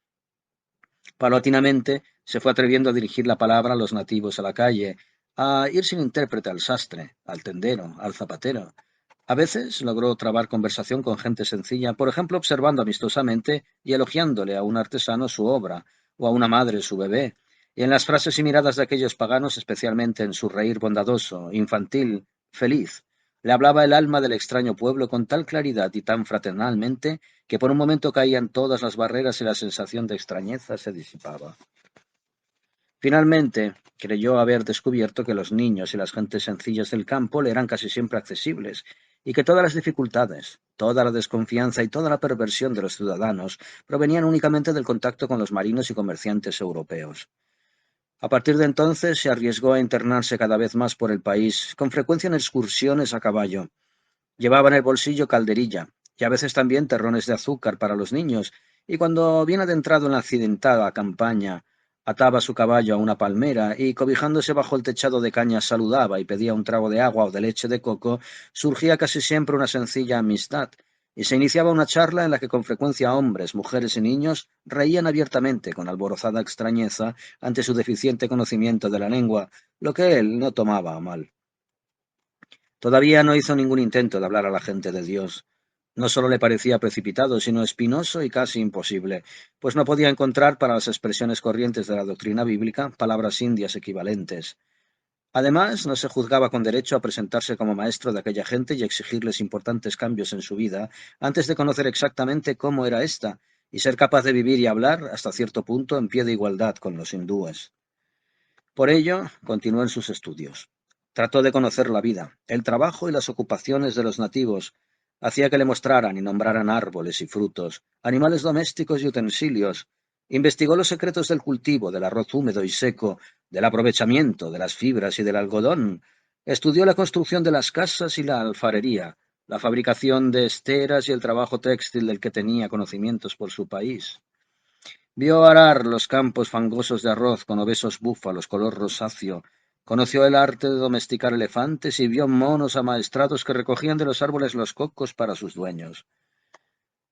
Speaker 1: Paulatinamente se fue atreviendo a dirigir la palabra a los nativos a la calle, a ir sin intérprete al sastre, al tendero, al zapatero. A veces logró trabar conversación con gente sencilla, por ejemplo, observando amistosamente y elogiándole a un artesano su obra, o a una madre su bebé, y en las frases y miradas de aquellos paganos, especialmente en su reír bondadoso, infantil, feliz, le hablaba el alma del extraño pueblo con tal claridad y tan fraternalmente que por un momento caían todas las barreras y la sensación de extrañeza se disipaba. Finalmente, creyó haber descubierto que los niños y las gentes sencillas del campo le eran casi siempre accesibles, y que todas las dificultades, toda la desconfianza y toda la perversión de los ciudadanos provenían únicamente del contacto con los marinos y comerciantes europeos. A partir de entonces se arriesgó a internarse cada vez más por el país, con frecuencia en excursiones a caballo. Llevaba en el bolsillo calderilla, y a veces también terrones de azúcar para los niños, y cuando bien adentrado en la accidentada campaña, ataba su caballo a una palmera y, cobijándose bajo el techado de cañas, saludaba y pedía un trago de agua o de leche de coco, surgía casi siempre una sencilla amistad, y se iniciaba una charla en la que con frecuencia hombres, mujeres y niños reían abiertamente con alborozada extrañeza ante su deficiente conocimiento de la lengua, lo que él no tomaba a mal. Todavía no hizo ningún intento de hablar a la gente de Dios. No solo le parecía precipitado, sino espinoso y casi imposible, pues no podía encontrar para las expresiones corrientes de la doctrina bíblica palabras indias equivalentes. Además, no se juzgaba con derecho a presentarse como maestro de aquella gente y exigirles importantes cambios en su vida antes de conocer exactamente cómo era ésta y ser capaz de vivir y hablar hasta cierto punto en pie de igualdad con los hindúes. Por ello, continuó en sus estudios. Trató de conocer la vida, el trabajo y las ocupaciones de los nativos. Hacía que le mostraran y nombraran árboles y frutos, animales domésticos y utensilios. Investigó los secretos del cultivo, del arroz húmedo y seco, del aprovechamiento de las fibras y del algodón. Estudió la construcción de las casas y la alfarería, la fabricación de esteras y el trabajo textil del que tenía conocimientos por su país. Vio arar los campos fangosos de arroz con obesos búfalos color rosáceo, conoció el arte de domesticar elefantes y vio monos amaestrados que recogían de los árboles los cocos para sus dueños.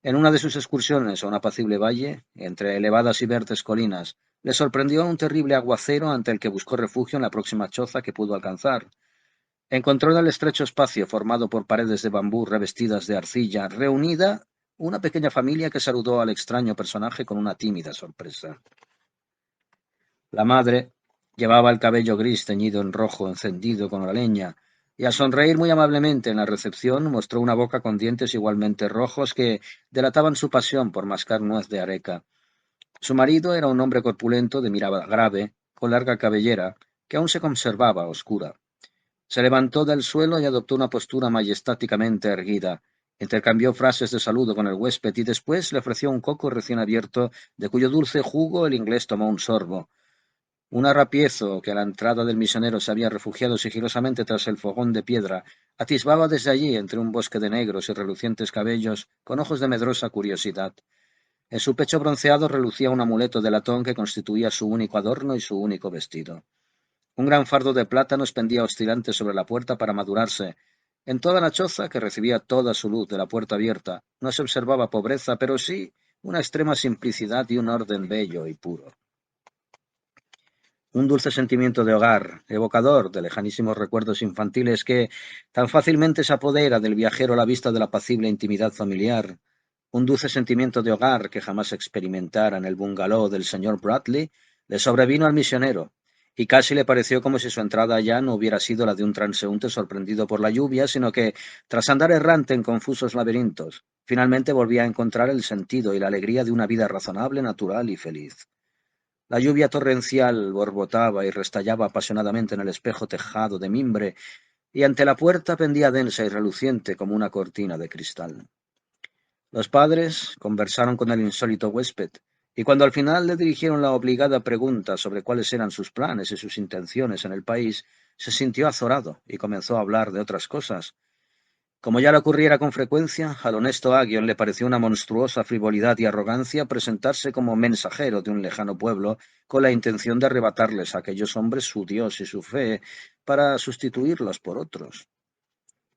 Speaker 1: En una de sus excursiones a un apacible valle, entre elevadas y verdes colinas, le sorprendió un terrible aguacero ante el que buscó refugio en la próxima choza que pudo alcanzar. Encontró en el estrecho espacio formado por paredes de bambú revestidas de arcilla reunida una pequeña familia que saludó al extraño personaje con una tímida sorpresa. La madre llevaba el cabello gris teñido en rojo encendido con la leña, y al sonreír muy amablemente en la recepción mostró una boca con dientes igualmente rojos que delataban su pasión por mascar nuez de areca. Su marido era un hombre corpulento de mirada grave, con larga cabellera, que aún se conservaba oscura. Se levantó del suelo y adoptó una postura majestáticamente erguida. Intercambió frases de saludo con el huésped y después le ofreció un coco recién abierto, de cuyo dulce jugo el inglés tomó un sorbo. Un arrapiezo, que a la entrada del misionero se había refugiado sigilosamente tras el fogón de piedra, atisbaba desde allí entre un bosque de negros y relucientes cabellos, con ojos de medrosa curiosidad. En su pecho bronceado relucía un amuleto de latón que constituía su único adorno y su único vestido. Un gran fardo de plátanos pendía oscilante sobre la puerta para madurarse. En toda la choza, que recibía toda su luz de la puerta abierta, no se observaba pobreza, pero sí una extrema simplicidad y un orden bello y puro. Un dulce sentimiento de hogar, evocador de lejanísimos recuerdos infantiles que tan fácilmente se apodera del viajero a la vista de la apacible intimidad familiar, un dulce sentimiento de hogar que jamás experimentara en el bungalow del señor Bradley, le sobrevino al misionero, y casi le pareció como si su entrada allá no hubiera sido la de un transeúnte sorprendido por la lluvia, sino que, tras andar errante en confusos laberintos, finalmente volvía a encontrar el sentido y la alegría de una vida razonable, natural y feliz. La lluvia torrencial borbotaba y restallaba apasionadamente en el espejo tejado de mimbre, y ante la puerta pendía densa y reluciente como una cortina de cristal. Los padres conversaron con el insólito huésped, y cuando al final le dirigieron la obligada pregunta sobre cuáles eran sus planes y sus intenciones en el país, se sintió azorado y comenzó a hablar de otras cosas. Como ya le ocurriera con frecuencia, al honesto Aguion le pareció una monstruosa frivolidad y arrogancia presentarse como mensajero de un lejano pueblo con la intención de arrebatarles a aquellos hombres su Dios y su fe para sustituirlos por otros.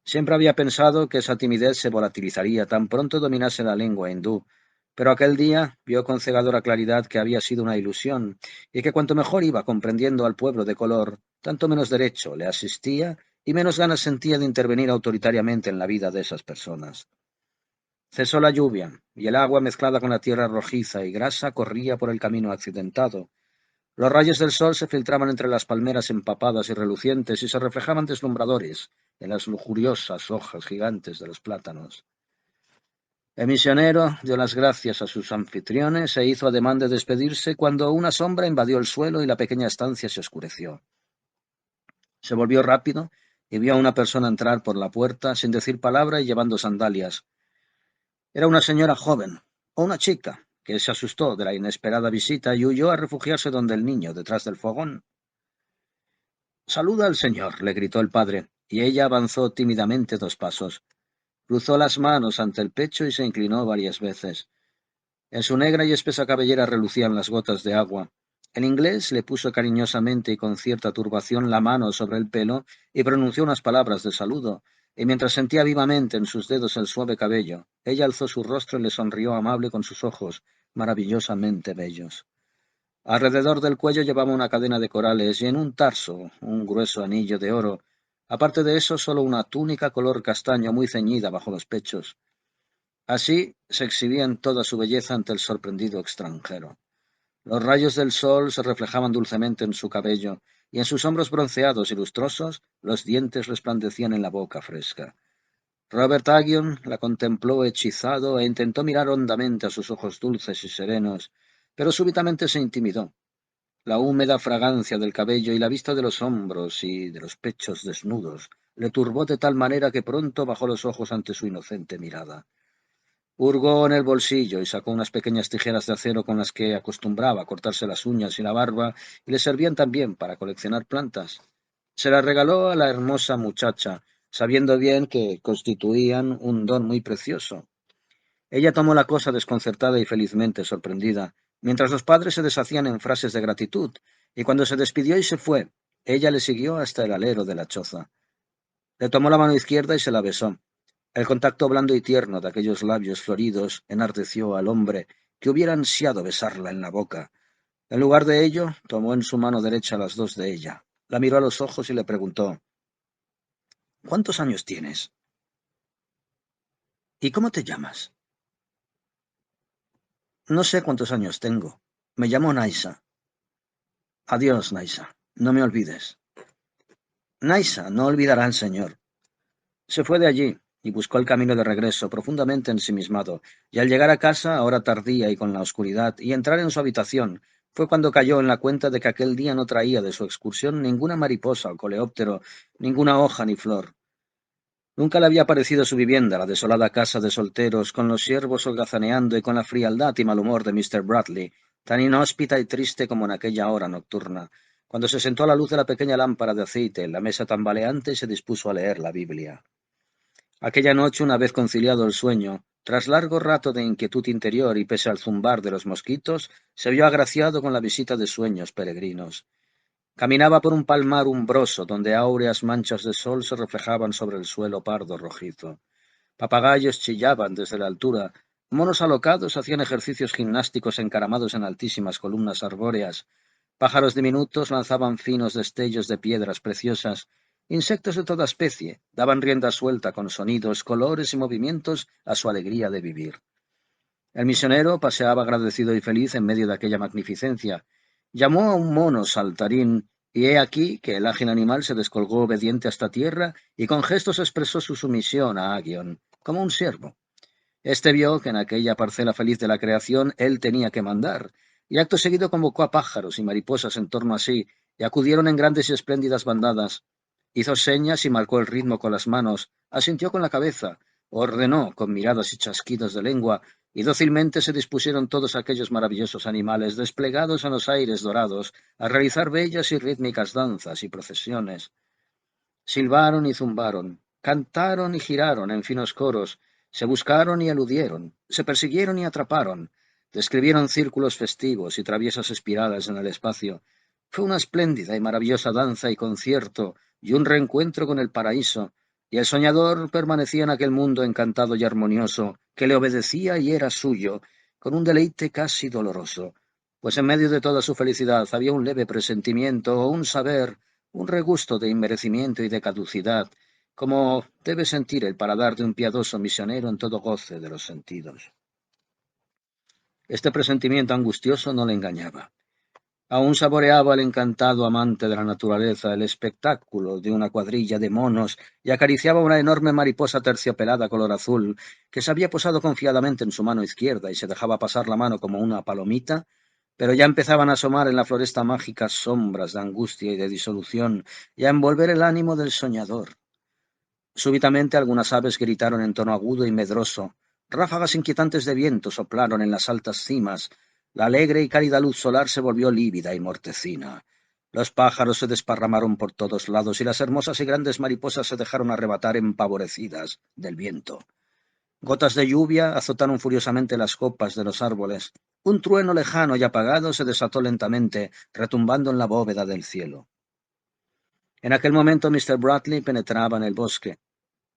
Speaker 1: Siempre había pensado que esa timidez se volatilizaría tan pronto dominase la lengua hindú, pero aquel día vio con cegadora claridad que había sido una ilusión y que cuanto mejor iba comprendiendo al pueblo de color, tanto menos derecho le asistía y menos ganas sentía de intervenir autoritariamente en la vida de esas personas. Cesó la lluvia, y el agua mezclada con la tierra rojiza y grasa corría por el camino accidentado. Los rayos del sol se filtraban entre las palmeras empapadas y relucientes y se reflejaban deslumbradores en las lujuriosas hojas gigantes de los plátanos. El misionero dio las gracias a sus anfitriones e hizo ademán de despedirse cuando una sombra invadió el suelo y la pequeña estancia se oscureció. Se volvió rápido y vio a una persona entrar por la puerta sin decir palabra y llevando sandalias. Era una señora joven, o una chica, que se asustó de la inesperada visita y huyó a refugiarse donde el niño, detrás del fogón. —Saluda al señor —le gritó el padre, y ella avanzó tímidamente 2 pasos. Cruzó las manos ante el pecho y se inclinó varias veces. En su negra y espesa cabellera relucían las gotas de agua. El inglés le puso cariñosamente y con cierta turbación la mano sobre el pelo y pronunció unas palabras de saludo, y mientras sentía vivamente en sus dedos el suave cabello, ella alzó su rostro y le sonrió amable con sus ojos maravillosamente bellos. Alrededor del cuello llevaba una cadena de corales y en un tarso un grueso anillo de oro. Aparte de eso, solo una túnica color castaño muy ceñida bajo los pechos. Así se exhibía en toda su belleza ante el sorprendido extranjero. Los rayos del sol se reflejaban dulcemente en su cabello, y en sus hombros bronceados y lustrosos los dientes resplandecían en la boca fresca. Robert Aguion la contempló hechizado e intentó mirar hondamente a sus ojos dulces y serenos, pero súbitamente se intimidó. La húmeda fragancia del cabello y la vista de los hombros y de los pechos desnudos le turbó de tal manera que pronto bajó los ojos ante su inocente mirada. Hurgó en el bolsillo y sacó unas pequeñas tijeras de acero con las que acostumbraba a cortarse las uñas y la barba, y le servían también para coleccionar plantas. Se la regaló a la hermosa muchacha, sabiendo bien que constituían un don muy precioso. Ella tomó la cosa desconcertada y felizmente sorprendida, mientras los padres se deshacían en frases de gratitud, y cuando se despidió y se fue, ella le siguió hasta el alero de la choza. Le tomó la mano izquierda y se la besó. El contacto blando y tierno de aquellos labios floridos enardeció al hombre, que hubiera ansiado besarla en la boca. En lugar de ello, tomó en su mano derecha las dos de ella, la miró a los ojos y le preguntó: ¿Cuántos años tienes? ¿Y cómo te llamas? No sé cuántos años tengo. Me llamo Naisa. Adiós, Naisa. No me olvides. Naisa no olvidará al Señor. Se fue de allí y buscó el camino de regreso, profundamente ensimismado, y al llegar a casa, a hora tardía y con la oscuridad, y entrar en su habitación, fue cuando cayó en la cuenta de que aquel día no traía de su excursión ninguna mariposa o coleóptero, ninguna hoja ni flor. Nunca le había parecido su vivienda, la desolada casa de solteros, con los siervos holgazaneando y con la frialdad y mal humor de Mr. Bradley, tan inhóspita y triste como en aquella hora nocturna, cuando se sentó a la luz de la pequeña lámpara de aceite en la mesa tambaleante y se dispuso a leer la Biblia. Aquella noche, una vez conciliado el sueño, tras largo rato de inquietud interior y pese al zumbar de los mosquitos, se vio agraciado con la visita de sueños peregrinos. Caminaba por un palmar umbroso, donde áureas manchas de sol se reflejaban sobre el suelo pardo rojizo. Papagayos chillaban desde la altura, monos alocados hacían ejercicios gimnásticos encaramados en altísimas columnas arbóreas, pájaros diminutos lanzaban finos destellos de piedras preciosas, insectos de toda especie daban rienda suelta con sonidos, colores y movimientos a su alegría de vivir. El misionero paseaba agradecido y feliz en medio de aquella magnificencia. Llamó a un mono saltarín, y he aquí que el ágil animal se descolgó obediente hasta tierra y con gestos expresó su sumisión a Agion, como un siervo. Este vio que en aquella parcela feliz de la creación él tenía que mandar, y acto seguido convocó a pájaros y mariposas en torno a sí, y acudieron en grandes y espléndidas bandadas. Hizo señas y marcó el ritmo con las manos, asintió con la cabeza, ordenó con miradas y chasquidos de lengua, y dócilmente se dispusieron todos aquellos maravillosos animales desplegados en los aires dorados a realizar bellas y rítmicas danzas y procesiones. Silbaron y zumbaron, cantaron y giraron en finos coros, se buscaron y eludieron, se persiguieron y atraparon, describieron círculos festivos y traviesas espirales en el espacio. Fue una espléndida y maravillosa danza y concierto y un reencuentro con el paraíso, y el soñador permanecía en aquel mundo encantado y armonioso, que le obedecía y era suyo, con un deleite casi doloroso, pues en medio de toda su felicidad había un leve presentimiento o un saber, un regusto de inmerecimiento y de caducidad, como debe sentir el paladar de un piadoso misionero en todo goce de los sentidos. Este presentimiento angustioso no le engañaba. Aún saboreaba el encantado amante de la naturaleza el espectáculo de una cuadrilla de monos y acariciaba una enorme mariposa terciopelada color azul que se había posado confiadamente en su mano izquierda y se dejaba pasar la mano como una palomita, pero ya empezaban a asomar en la floresta mágicas sombras de angustia y de disolución y a envolver el ánimo del soñador. Súbitamente algunas aves gritaron en tono agudo y medroso, ráfagas inquietantes de viento soplaron en las altas cimas, la alegre y cálida luz solar se volvió lívida y mortecina. Los pájaros se desparramaron por todos lados y las hermosas y grandes mariposas se dejaron arrebatar empavorecidas del viento. Gotas de lluvia azotaron furiosamente las copas de los árboles. Un trueno lejano y apagado se desató lentamente, retumbando en la bóveda del cielo. En aquel momento Mr. Bradley penetraba en el bosque.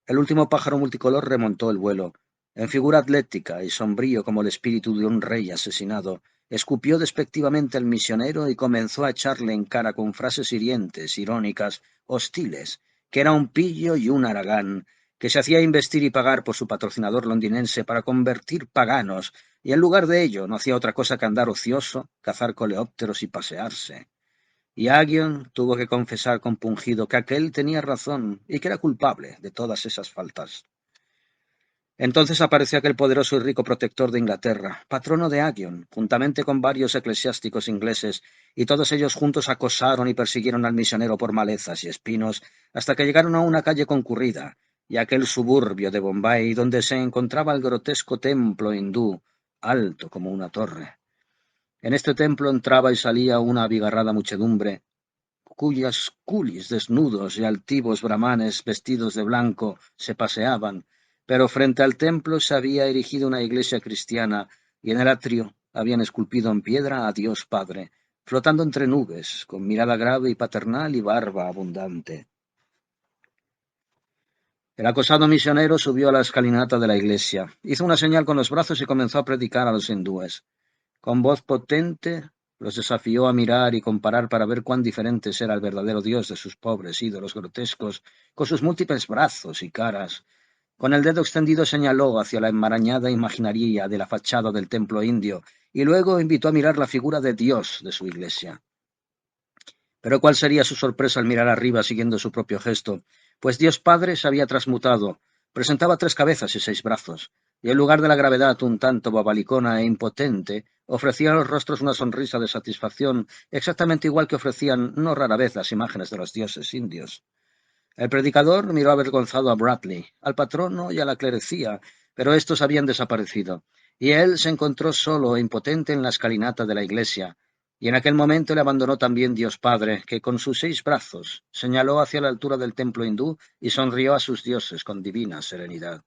Speaker 1: El último pájaro multicolor remontó el vuelo. En figura atlética y sombrío como el espíritu de un rey asesinado, escupió despectivamente al misionero y comenzó a echarle en cara con frases hirientes, irónicas, hostiles, que era un pillo y un haragán, que se hacía investir y pagar por su patrocinador londinense para convertir paganos, y en lugar de ello no hacía otra cosa que andar ocioso, cazar coleópteros y pasearse. Y Agion tuvo que confesar compungido que aquél tenía razón y que era culpable de todas esas faltas. Entonces apareció aquel poderoso y rico protector de Inglaterra, patrono de Agion, juntamente con varios eclesiásticos ingleses, y todos ellos juntos acosaron y persiguieron al misionero por malezas y espinos, hasta que llegaron a una calle concurrida, y aquel suburbio de Bombay, donde se encontraba el grotesco templo hindú, alto como una torre. En este templo entraba y salía una abigarrada muchedumbre, cuyas culis desnudos y altivos brahmanes vestidos de blanco se paseaban, pero frente al templo se había erigido una iglesia cristiana y en el atrio habían esculpido en piedra a Dios Padre, flotando entre nubes, con mirada grave y paternal y barba abundante. El acosado misionero subió a la escalinata de la iglesia, hizo una señal con los brazos y comenzó a predicar a los hindúes. Con voz potente los desafió a mirar y comparar para ver cuán diferentes era el verdadero Dios de sus pobres ídolos grotescos, con sus múltiples brazos y caras. Con el dedo extendido señaló hacia la enmarañada imaginaría de la fachada del templo indio, y luego invitó a mirar la figura de Dios de su iglesia. Pero cuál sería su sorpresa al mirar arriba siguiendo su propio gesto, pues Dios Padre se había transmutado, presentaba 3 cabezas y 6 brazos, y en lugar de la gravedad un tanto bobalicona e impotente, ofrecía a los rostros una sonrisa de satisfacción exactamente igual que ofrecían no rara vez las imágenes de los dioses indios. El predicador miró avergonzado a Bradley, al patrono y a la clerecía, pero estos habían desaparecido, y él se encontró solo e impotente en la escalinata de la iglesia, y en aquel momento le abandonó también Dios Padre, que con sus 6 brazos señaló hacia la altura del templo hindú y sonrió a sus dioses con divina serenidad.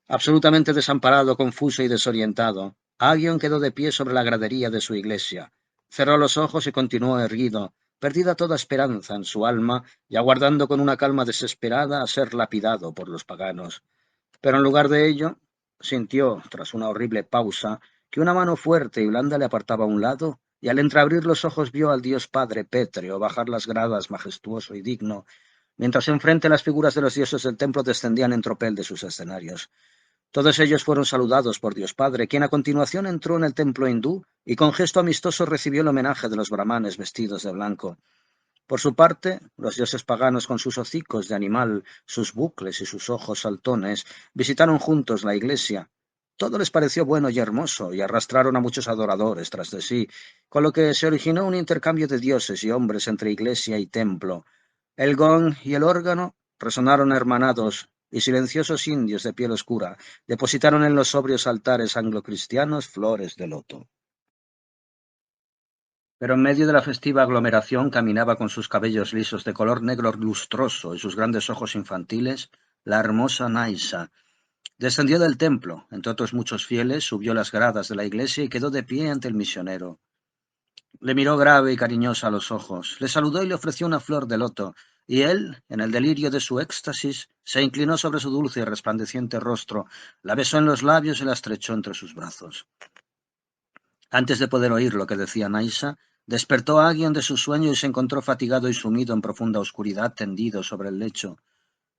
Speaker 1: Absolutamente desamparado, confuso y desorientado, Agion quedó de pie sobre la gradería de su iglesia. Cerró los ojos y continuó erguido, perdida toda esperanza en su alma y aguardando con una calma desesperada a ser lapidado por los paganos. Pero en lugar de ello, sintió, tras una horrible pausa, que una mano fuerte y blanda le apartaba a un lado, y al entreabrir los ojos vio al Dios Padre pétreo bajar las gradas majestuoso y digno, mientras enfrente las figuras de los dioses del templo descendían en tropel de sus escenarios. Todos ellos fueron saludados por Dios Padre, quien a continuación entró en el templo hindú y con gesto amistoso recibió el homenaje de los brahmanes vestidos de blanco. Por su parte, los dioses paganos con sus hocicos de animal, sus bucles y sus ojos saltones, visitaron juntos la iglesia. Todo les pareció bueno y hermoso, y arrastraron a muchos adoradores tras de sí, con lo que se originó un intercambio de dioses y hombres entre iglesia y templo. El gong y el órgano resonaron hermanados, y silenciosos indios de piel oscura depositaron en los sobrios altares anglocristianos flores de loto. Pero en medio de la festiva aglomeración caminaba con sus cabellos lisos de color negro lustroso y sus grandes ojos infantiles la hermosa Naisa. Descendió del templo, entre otros muchos fieles, subió las gradas de la iglesia y quedó de pie ante el misionero. Le miró grave y cariñosa a los ojos, le saludó y le ofreció una flor de loto, y él, en el delirio de su éxtasis, se inclinó sobre su dulce y resplandeciente rostro, la besó en los labios y la estrechó entre sus brazos. Antes de poder oír lo que decía Naisa, despertó a Agion de su sueño y se encontró fatigado y sumido en profunda oscuridad, tendido sobre el lecho.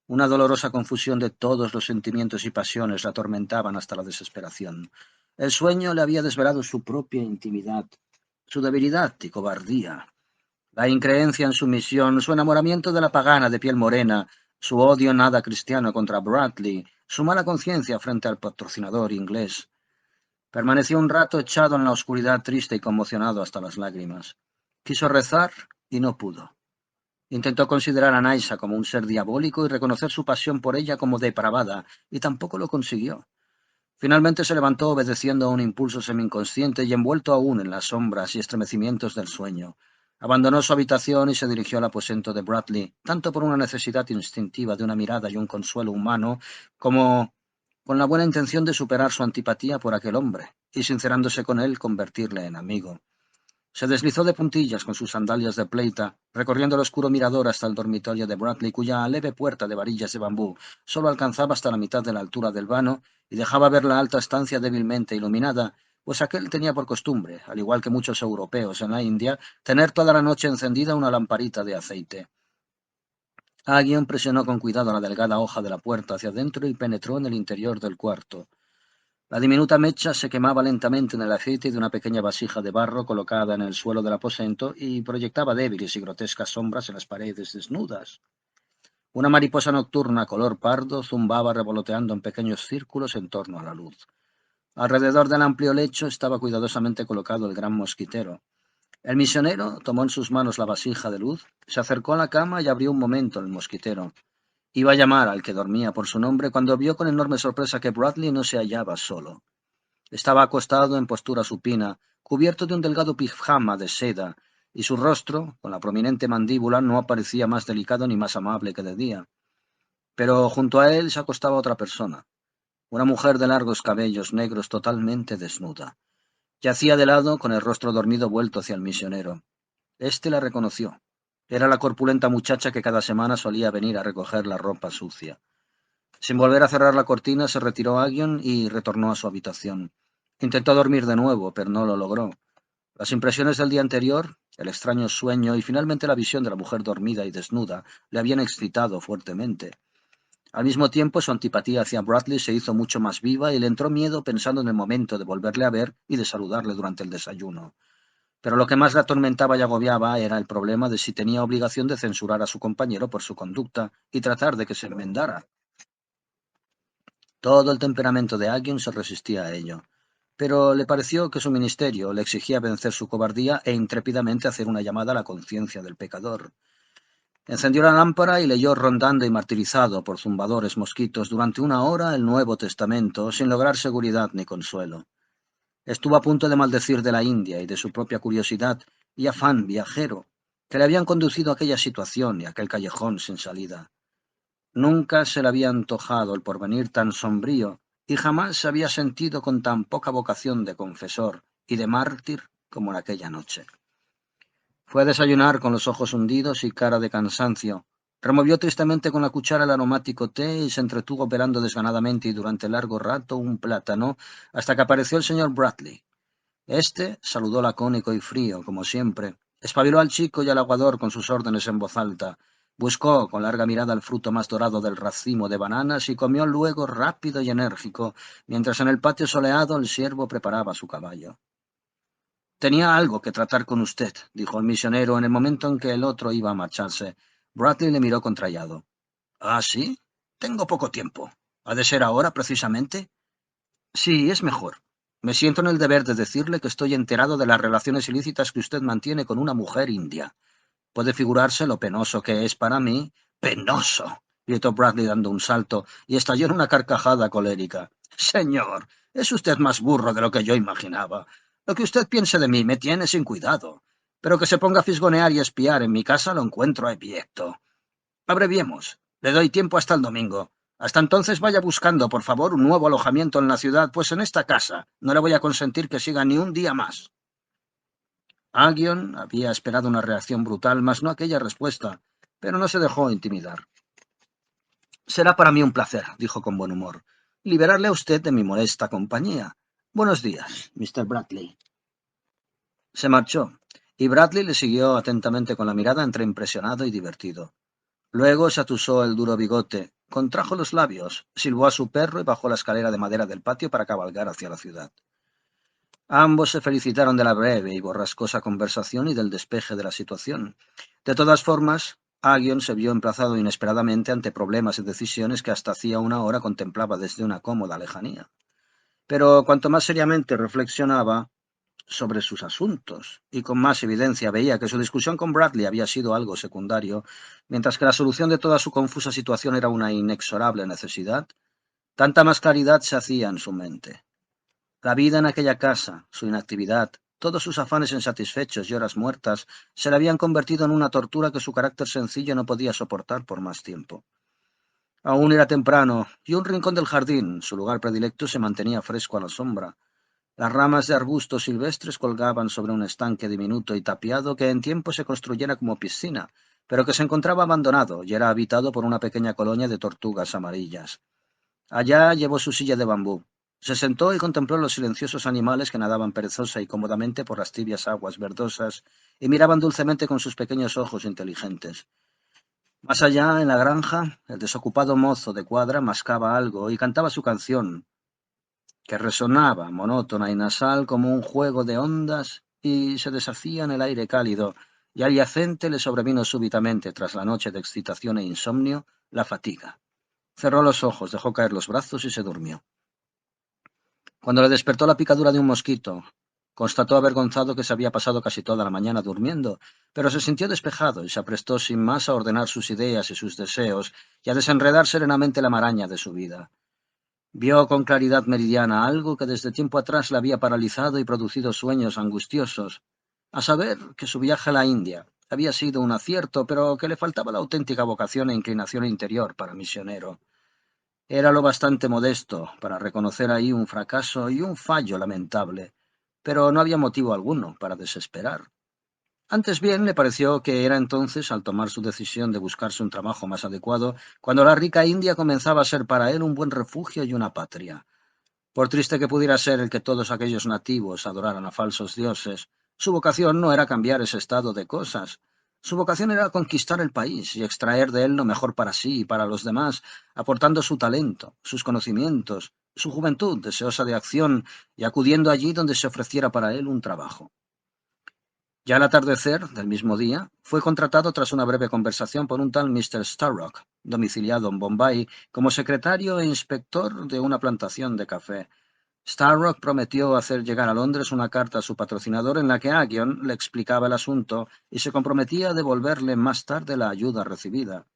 Speaker 1: Una dolorosa confusión de todos los sentimientos y pasiones la atormentaban hasta la desesperación. El sueño le había desvelado su propia intimidad, su debilidad y cobardía, la increencia en su misión, su enamoramiento de la pagana de piel morena, su odio nada cristiano contra Bradley, su mala conciencia frente al patrocinador inglés. Permaneció un rato echado en la oscuridad, triste y conmocionado hasta las lágrimas. Quiso rezar y no pudo. Intentó considerar a Naisa como un ser diabólico y reconocer su pasión por ella como depravada, y tampoco lo consiguió. Finalmente se levantó obedeciendo a un impulso semi-inconsciente y envuelto aún en las sombras y estremecimientos del sueño. Abandonó su habitación y se dirigió al aposento de Bradley, tanto por una necesidad instintiva de una mirada y un consuelo humano, como con la buena intención de superar su antipatía por aquel hombre, y sincerándose con él, convertirle en amigo. Se deslizó de puntillas con sus sandalias de pleita, recorriendo el oscuro mirador hasta el dormitorio de Bradley, cuya leve puerta de varillas de bambú solo alcanzaba hasta la mitad de la altura del vano y dejaba ver la alta estancia débilmente iluminada, pues aquel tenía por costumbre, al igual que muchos europeos en la India, tener toda la noche encendida una lamparita de aceite. Agion presionó con cuidado la delgada hoja de la puerta hacia adentro y penetró en el interior del cuarto. La diminuta mecha se quemaba lentamente en el aceite de una pequeña vasija de barro colocada en el suelo del aposento y proyectaba débiles y grotescas sombras en las paredes desnudas. Una mariposa nocturna color pardo zumbaba revoloteando en pequeños círculos en torno a la luz. Alrededor del amplio lecho estaba cuidadosamente colocado el gran mosquitero. El misionero tomó en sus manos la vasija de luz, se acercó a la cama y abrió un momento el mosquitero. Iba a llamar al que dormía por su nombre cuando vio con enorme sorpresa que Bradley no se hallaba solo. Estaba acostado en postura supina, cubierto de un delgado pijama de seda, y su rostro, con la prominente mandíbula, no parecía más delicado ni más amable que de día. Pero junto a él se acostaba otra persona, una mujer de largos cabellos negros totalmente desnuda. Yacía de lado, con el rostro dormido vuelto hacia el misionero. Este la reconoció. Era la corpulenta muchacha que cada semana solía venir a recoger la ropa sucia. Sin volver a cerrar la cortina, se retiró Aggion y retornó a su habitación. Intentó dormir de nuevo, pero no lo logró. Las impresiones del día anterior, el extraño sueño y finalmente la visión de la mujer dormida y desnuda le habían excitado fuertemente. Al mismo tiempo, su antipatía hacia Bradley se hizo mucho más viva y le entró miedo pensando en el momento de volverle a ver y de saludarle durante el desayuno. Pero lo que más la atormentaba y agobiaba era el problema de si tenía obligación de censurar a su compañero por su conducta y tratar de que se enmendara. Todo el temperamento de Aggion se resistía a ello, pero le pareció que su ministerio le exigía vencer su cobardía e intrépidamente hacer una llamada a la conciencia del pecador. Encendió la lámpara y leyó rondando y martirizado por zumbadores mosquitos durante una hora el Nuevo Testamento sin lograr seguridad ni consuelo. Estuvo a punto de maldecir de la India y de su propia curiosidad y afán viajero que le habían conducido a aquella situación y a aquel callejón sin salida. Nunca se le había antojado el porvenir tan sombrío y jamás se había sentido con tan poca vocación de confesor y de mártir como en aquella noche. Fue a desayunar con los ojos hundidos y cara de cansancio. Removió tristemente con la cuchara el aromático té y se entretuvo pelando desganadamente y durante largo rato un plátano hasta que apareció el señor Bradley. Este saludó lacónico y frío, como siempre. Espabiló al chico y al aguador con sus órdenes en voz alta. Buscó con larga mirada el fruto más dorado del racimo de bananas y comió luego rápido y enérgico, mientras en el patio soleado el siervo preparaba su caballo. Tenía algo que tratar con usted, dijo el misionero en el momento en que el otro iba a marcharse. Bradley le miró contrallado. ¿Ah, sí? Tengo poco tiempo. ¿Ha de ser ahora, precisamente? Sí, es mejor. Me siento en el deber de decirle que estoy enterado de las relaciones ilícitas que usted mantiene con una mujer india. Puede figurarse lo penoso que es para mí. ¡Penoso! Gritó Bradley dando un salto y estalló en una carcajada colérica. Señor, es usted más burro de lo que yo imaginaba. Lo que usted piense de mí me tiene sin cuidado. Pero que se ponga a fisgonear y espiar en mi casa lo encuentro abyecto. Abreviemos. Le doy tiempo hasta el domingo. Hasta entonces vaya buscando, por favor, un nuevo alojamiento en la ciudad, pues en esta casa no le voy a consentir que siga ni un día más. Aggion había esperado una reacción brutal, mas no aquella respuesta, pero no se dejó intimidar. Será para mí un placer, dijo con buen humor, liberarle a usted de mi molesta compañía. Buenos días, Mr. Bradley. Se marchó, y Bradley le siguió atentamente con la mirada entre impresionado y divertido. Luego se atusó el duro bigote, contrajo los labios, silbó a su perro y bajó la escalera de madera del patio para cabalgar hacia la ciudad. Ambos se felicitaron de la breve y borrascosa conversación y del despeje de la situación. De todas formas, Aggion se vio emplazado inesperadamente ante problemas y decisiones que hasta hacía una hora contemplaba desde una cómoda lejanía. Pero cuanto más seriamente reflexionaba sobre sus asuntos, y con más evidencia veía que su discusión con Bradley había sido algo secundario, mientras que la solución de toda su confusa situación era una inexorable necesidad, tanta más claridad se hacía en su mente. La vida en aquella casa, su inactividad, todos sus afanes insatisfechos y horas muertas se le habían convertido en una tortura que su carácter sencillo no podía soportar por más tiempo. Aún era temprano, y un rincón del jardín, su lugar predilecto, se mantenía fresco a la sombra. Las ramas de arbustos silvestres colgaban sobre un estanque diminuto y tapiado que en tiempo se construyera como piscina, pero que se encontraba abandonado y era habitado por una pequeña colonia de tortugas amarillas. Allá llevó su silla de bambú. Se sentó y contempló los silenciosos animales que nadaban perezosa y cómodamente por las tibias aguas verdosas y miraban dulcemente con sus pequeños ojos inteligentes. Más allá, en la granja, el desocupado mozo de cuadra mascaba algo y cantaba su canción, que resonaba monótona y nasal como un juego de ondas y se deshacía en el aire cálido, y al yacente le sobrevino súbitamente, tras la noche de excitación e insomnio, la fatiga. Cerró los ojos, dejó caer los brazos y se durmió. Cuando le despertó la picadura de un mosquito, constató avergonzado que se había pasado casi toda la mañana durmiendo, pero se sintió despejado y se aprestó sin más a ordenar sus ideas y sus deseos y a desenredar serenamente la maraña de su vida. Vio con claridad meridiana algo que desde tiempo atrás le había paralizado y producido sueños angustiosos. a saber que su viaje a la India había sido un acierto, pero que le faltaba la auténtica vocación e inclinación interior para misionero. Era lo bastante modesto para reconocer ahí un fracaso y un fallo lamentable, pero no había motivo alguno para desesperar. Antes bien, le pareció que era entonces, al tomar su decisión de buscarse un trabajo más adecuado, cuando la rica India comenzaba a ser para él un buen refugio y una patria. Por triste que pudiera ser el que todos aquellos nativos adoraran a falsos dioses, su vocación no era cambiar ese estado de cosas. Su vocación era conquistar el país y extraer de él lo mejor para sí y para los demás, aportando su talento, sus conocimientos, su juventud deseosa de acción y acudiendo allí donde se ofreciera para él un trabajo. Ya al atardecer del mismo día, fue contratado tras una breve conversación por un tal Mr. Starrock, domiciliado en Bombay, como secretario e inspector de una plantación de café. Starrock prometió hacer llegar a Londres una carta a su patrocinador en la que Aghion le explicaba el asunto y se comprometía a devolverle más tarde la ayuda recibida.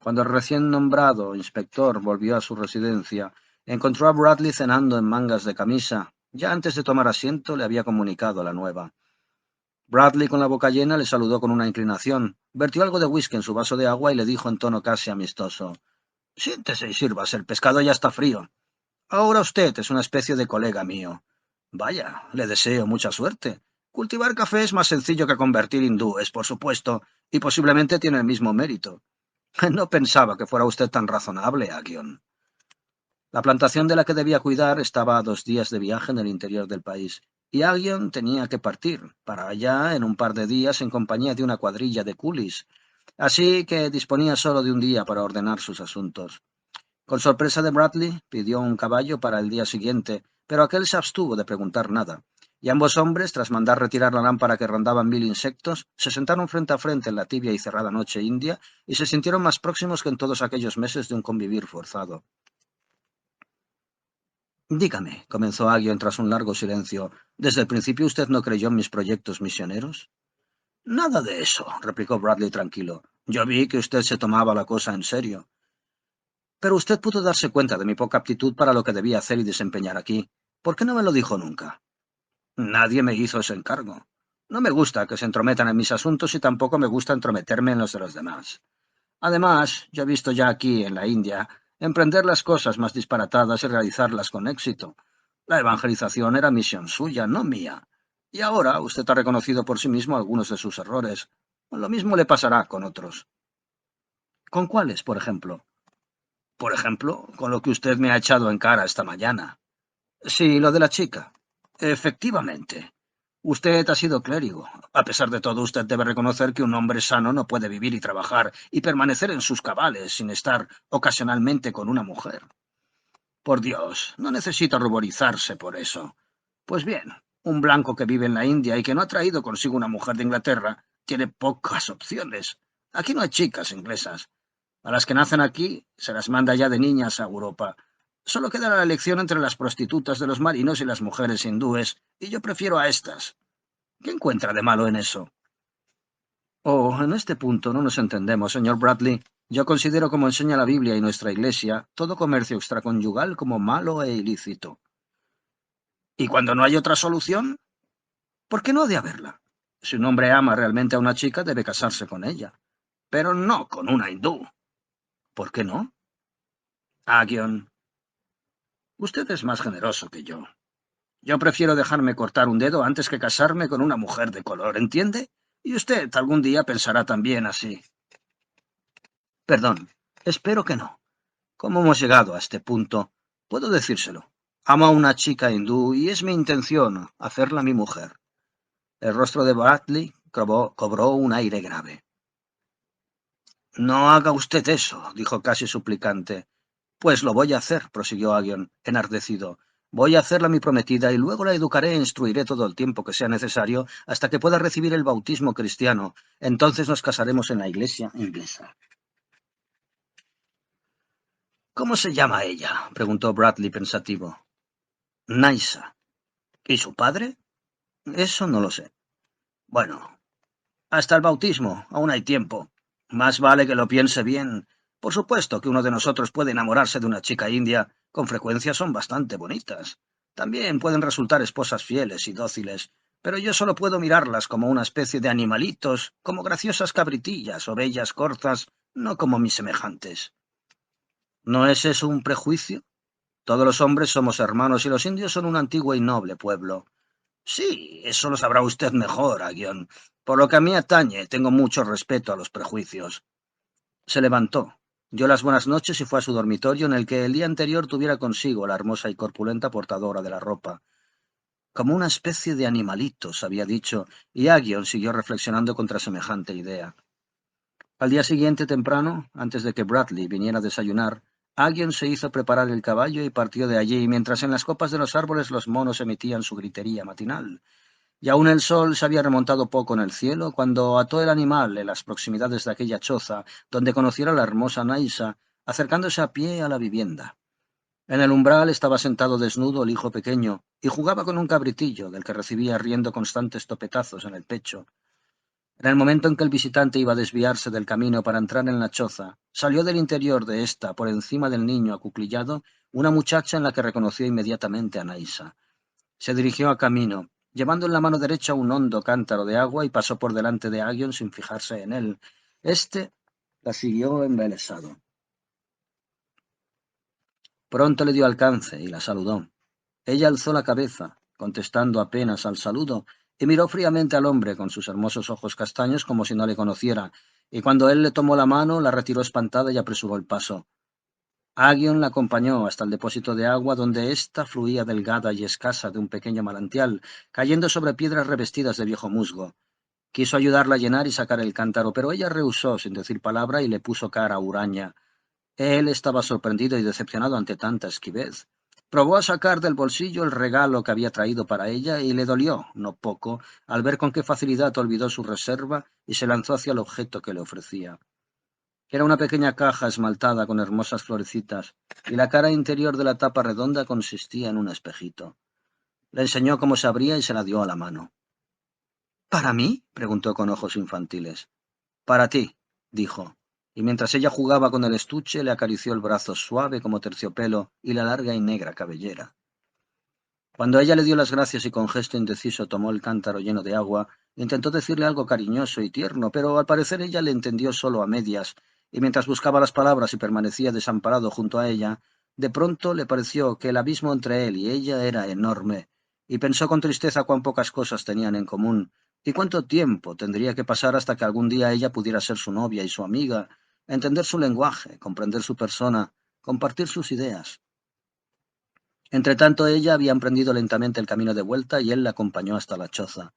Speaker 1: Cuando el recién nombrado inspector volvió a su residencia, encontró a Bradley cenando en mangas de camisa. Ya antes de tomar asiento le había comunicado la nueva. Bradley, con la boca llena, le saludó con una inclinación, vertió algo de whisky en su vaso de agua y le dijo en tono casi amistoso: «Siéntese y sírvase, el pescado ya está frío. Ahora usted es una especie de colega mío. Vaya, le deseo mucha suerte. Cultivar café es más sencillo que convertir hindúes, por supuesto, y posiblemente tiene el mismo mérito. No pensaba que fuera usted tan razonable, Aghion». La plantación de la que debía cuidar estaba a 2 días de viaje en el interior del país, y Aghion tenía que partir para allá en un par de días en compañía de una cuadrilla de coolies, así que disponía solo de un día para ordenar sus asuntos. Con sorpresa de Bradley, pidió un caballo para el día siguiente, pero aquel se abstuvo de preguntar nada, y ambos hombres, tras mandar retirar la lámpara que rondaban 1000 insectos, se sentaron frente a frente en la tibia y cerrada noche india y se sintieron más próximos que en todos aquellos meses de un convivir forzado. «Dígame», comenzó Aghion tras un largo silencio, «¿desde el principio usted no creyó en mis proyectos misioneros?» «Nada de eso», replicó Bradley tranquilo. «Yo vi que usted se tomaba la cosa en serio. Pero usted pudo darse cuenta de mi poca aptitud para lo que debía hacer y desempeñar aquí. ¿Por qué no me lo dijo nunca?» «Nadie me hizo ese encargo. No me gusta que se entrometan en mis asuntos y tampoco me gusta entrometerme en los de los demás. Además, yo he visto ya aquí, en la India, emprender las cosas más disparatadas y realizarlas con éxito. La evangelización era misión suya, no mía. Y ahora usted ha reconocido por sí mismo algunos de sus errores. Lo mismo le pasará con otros». «¿Con cuáles, por ejemplo?» «Por ejemplo, con lo que usted me ha echado en cara esta mañana». «Sí, lo de la chica». «Efectivamente. Usted ha sido clérigo. A pesar de todo, usted debe reconocer que un hombre sano no puede vivir y trabajar y permanecer en sus cabales sin estar ocasionalmente con una mujer. Por Dios, no necesita ruborizarse por eso. Pues bien, un blanco que vive en la India y que no ha traído consigo una mujer de Inglaterra tiene pocas opciones. Aquí no hay chicas inglesas. A las que nacen aquí se las manda ya de niñas a Europa. Solo queda la elección entre las prostitutas de los marinos y las mujeres hindúes, y yo prefiero a estas. ¿Qué encuentra de malo en eso?» «Oh, en este punto no nos entendemos, señor Bradley. Yo considero, como enseña la Biblia y nuestra Iglesia, todo comercio extraconyugal como malo e ilícito». «¿Y cuando no hay otra solución? ¿Por qué no ha de haberla? Si un hombre ama realmente a una chica, debe casarse con ella. Pero no con una hindú». «¿Por qué no?» «Aghion, usted es más generoso que yo. Yo prefiero dejarme cortar un dedo antes que casarme con una mujer de color, ¿entiende? Y usted algún día pensará también así». «Perdón, espero que no. ¿Cómo hemos llegado a este punto? Puedo decírselo. Amo a una chica hindú y es mi intención hacerla mi mujer». El rostro de Bradley cobró un aire grave. «No haga usted eso», dijo casi suplicante. «Pues lo voy a hacer», prosiguió Aghion, enardecido. «Voy a hacerla mi prometida y luego la educaré e instruiré todo el tiempo que sea necesario hasta que pueda recibir el bautismo cristiano. Entonces nos casaremos en la iglesia inglesa». «¿Cómo se llama ella?», preguntó Bradley pensativo. «Naisa». «¿Y su padre?» «Eso no lo sé». «Bueno, hasta el bautismo, aún hay tiempo. Más vale que lo piense bien. Por supuesto que uno de nosotros puede enamorarse de una chica india. Con frecuencia son bastante bonitas. También pueden resultar esposas fieles y dóciles. pero yo solo puedo mirarlas como una especie de animalitos, como graciosas cabritillas o bellas corzas, no como mis semejantes. ¿No es eso un prejuicio? Todos los hombres somos hermanos y los indios son un antiguo y noble pueblo. Sí, eso lo sabrá usted mejor, Aguión. Por lo que a mí atañe, tengo mucho respeto a los prejuicios. Se levantó, dio las buenas noches y fue a su dormitorio, en el que el día anterior tuviera consigo la hermosa y corpulenta portadora de la ropa. Como una especie de animalitos, había dicho, y Aguion siguió reflexionando contra semejante idea. Al día siguiente, temprano, antes de que Bradley viniera a desayunar, Aguion se hizo preparar el caballo y partió de allí, mientras en las copas de los árboles los monos emitían su gritería matinal. Y aún el sol se había remontado poco en el cielo cuando ató el animal en las proximidades de aquella choza, donde conociera a la hermosa Naisa, acercándose a pie a la vivienda. En el umbral estaba sentado desnudo el hijo pequeño, y jugaba con un cabritillo, del que recibía riendo constantes topetazos en el pecho. En el momento en que el visitante iba a desviarse del camino para entrar en la choza, salió del interior de ésta, por encima del niño acuclillado, una muchacha en la que reconoció inmediatamente a Naisa. Se dirigió a camino, llevando en la mano derecha un hondo cántaro de agua, y pasó por delante de Aguion sin fijarse en él. Este la siguió embelesado. Pronto le dio alcance y la saludó. Ella alzó la cabeza, contestando apenas al saludo, y miró fríamente al hombre con sus hermosos ojos castaños como si no le conociera, y cuando él le tomó la mano, la retiró espantada y apresuró el paso. Aguion la acompañó hasta el depósito de agua, donde ésta fluía delgada y escasa de un pequeño manantial, cayendo sobre piedras revestidas de viejo musgo. Quiso ayudarla a llenar y sacar el cántaro, pero ella rehusó sin decir palabra y le puso cara a huraña. Él estaba sorprendido y decepcionado ante tanta esquivez. Probó a sacar del bolsillo el regalo que había traído para ella y le dolió, no poco, al ver con qué facilidad olvidó su reserva y se lanzó hacia el objeto que le ofrecía. Era una pequeña caja esmaltada con hermosas florecitas, y la cara interior de la tapa redonda consistía en un espejito. Le enseñó cómo se abría y se la dio a la mano. ¿Para mí?, preguntó con ojos infantiles. Para ti, dijo, y mientras ella jugaba con el estuche le acarició el brazo suave como terciopelo y la larga y negra cabellera. Cuando ella le dio las gracias y con gesto indeciso tomó el cántaro lleno de agua, intentó decirle algo cariñoso y tierno, pero al parecer ella le entendió solo a medias, y mientras buscaba las palabras y permanecía desamparado junto a ella, de pronto le pareció que el abismo entre él y ella era enorme, y pensó con tristeza cuán pocas cosas tenían en común, y cuánto tiempo tendría que pasar hasta que algún día ella pudiera ser su novia y su amiga, entender su lenguaje, comprender su persona, compartir sus ideas. Entretanto, ella había emprendido lentamente el camino de vuelta y él la acompañó hasta la choza.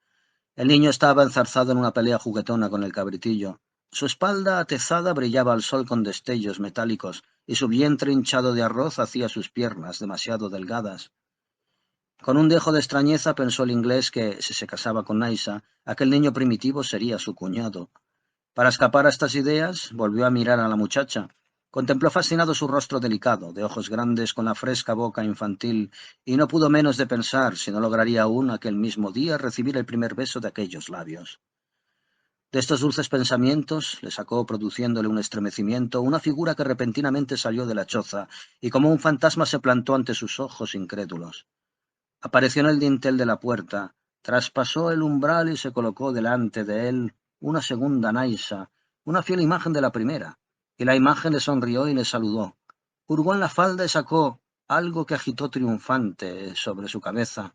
Speaker 1: El niño estaba enzarzado en una pelea juguetona con el cabritillo. Su espalda atezada brillaba al sol con destellos metálicos, y su vientre hinchado de arroz hacía sus piernas demasiado delgadas. Con un dejo de extrañeza pensó el inglés que, si se casaba con Naisa, aquel niño primitivo sería su cuñado. Para escapar a estas ideas, volvió a mirar a la muchacha. Contempló fascinado su rostro delicado, de ojos grandes con la fresca boca infantil, y no pudo menos de pensar si no lograría aún aquel mismo día recibir el primer beso de aquellos labios. De estos dulces pensamientos le sacó, produciéndole un estremecimiento, una figura que repentinamente salió de la choza, y como un fantasma se plantó ante sus ojos incrédulos. Apareció en el dintel de la puerta, traspasó el umbral y se colocó delante de él una segunda Naisa, una fiel imagen de la primera, y la imagen le sonrió y le saludó. Hurgó en la falda y sacó algo que agitó triunfante sobre su cabeza.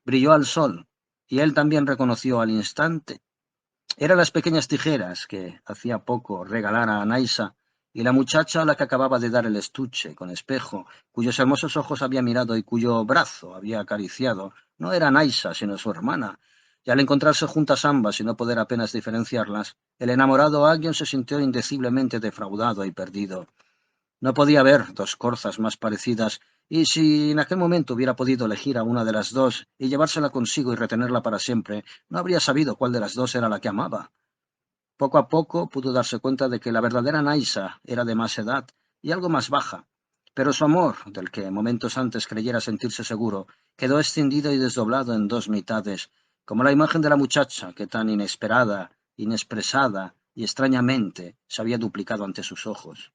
Speaker 1: Brilló al sol, y él también reconoció al instante. Eran las pequeñas tijeras que hacía poco regalara a Naisa, y la muchacha a la que acababa de dar el estuche con espejo, cuyos hermosos ojos había mirado y cuyo brazo había acariciado, no era Naisa, sino su hermana, y al encontrarse juntas ambas y no poder apenas diferenciarlas, el enamorado Aguion se sintió indeciblemente defraudado y perdido. No podía haber dos corzas más parecidas, y si en aquel momento hubiera podido elegir a una de las dos y llevársela consigo y retenerla para siempre, no habría sabido cuál de las dos era la que amaba. Poco a poco pudo darse cuenta de que la verdadera Naisa era de más edad y algo más baja, pero su amor, del que momentos antes creyera sentirse seguro, quedó escindido y desdoblado en dos mitades, como la imagen de la muchacha que tan inesperada, inexpresada y extrañamente se había duplicado ante sus ojos.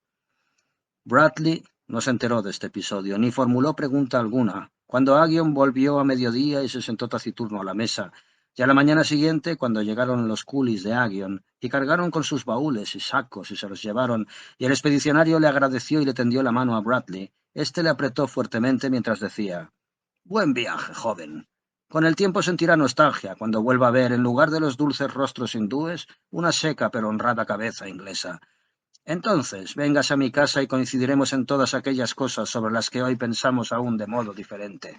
Speaker 1: Bradley no se enteró de este episodio, ni formuló pregunta alguna, cuando Agion volvió a mediodía y se sentó taciturno a la mesa, y a la mañana siguiente, cuando llegaron los coolies de Agion y cargaron con sus baúles y sacos y se los llevaron, y el expedicionario le agradeció y le tendió la mano a Bradley, éste le apretó fuertemente mientras decía: «Buen viaje, joven. Con el tiempo sentirá nostalgia cuando vuelva a ver, en lugar de los dulces rostros hindúes, una seca pero honrada cabeza inglesa. Entonces, vengas a mi casa y coincidiremos en todas aquellas cosas sobre las que hoy pensamos aún de modo diferente».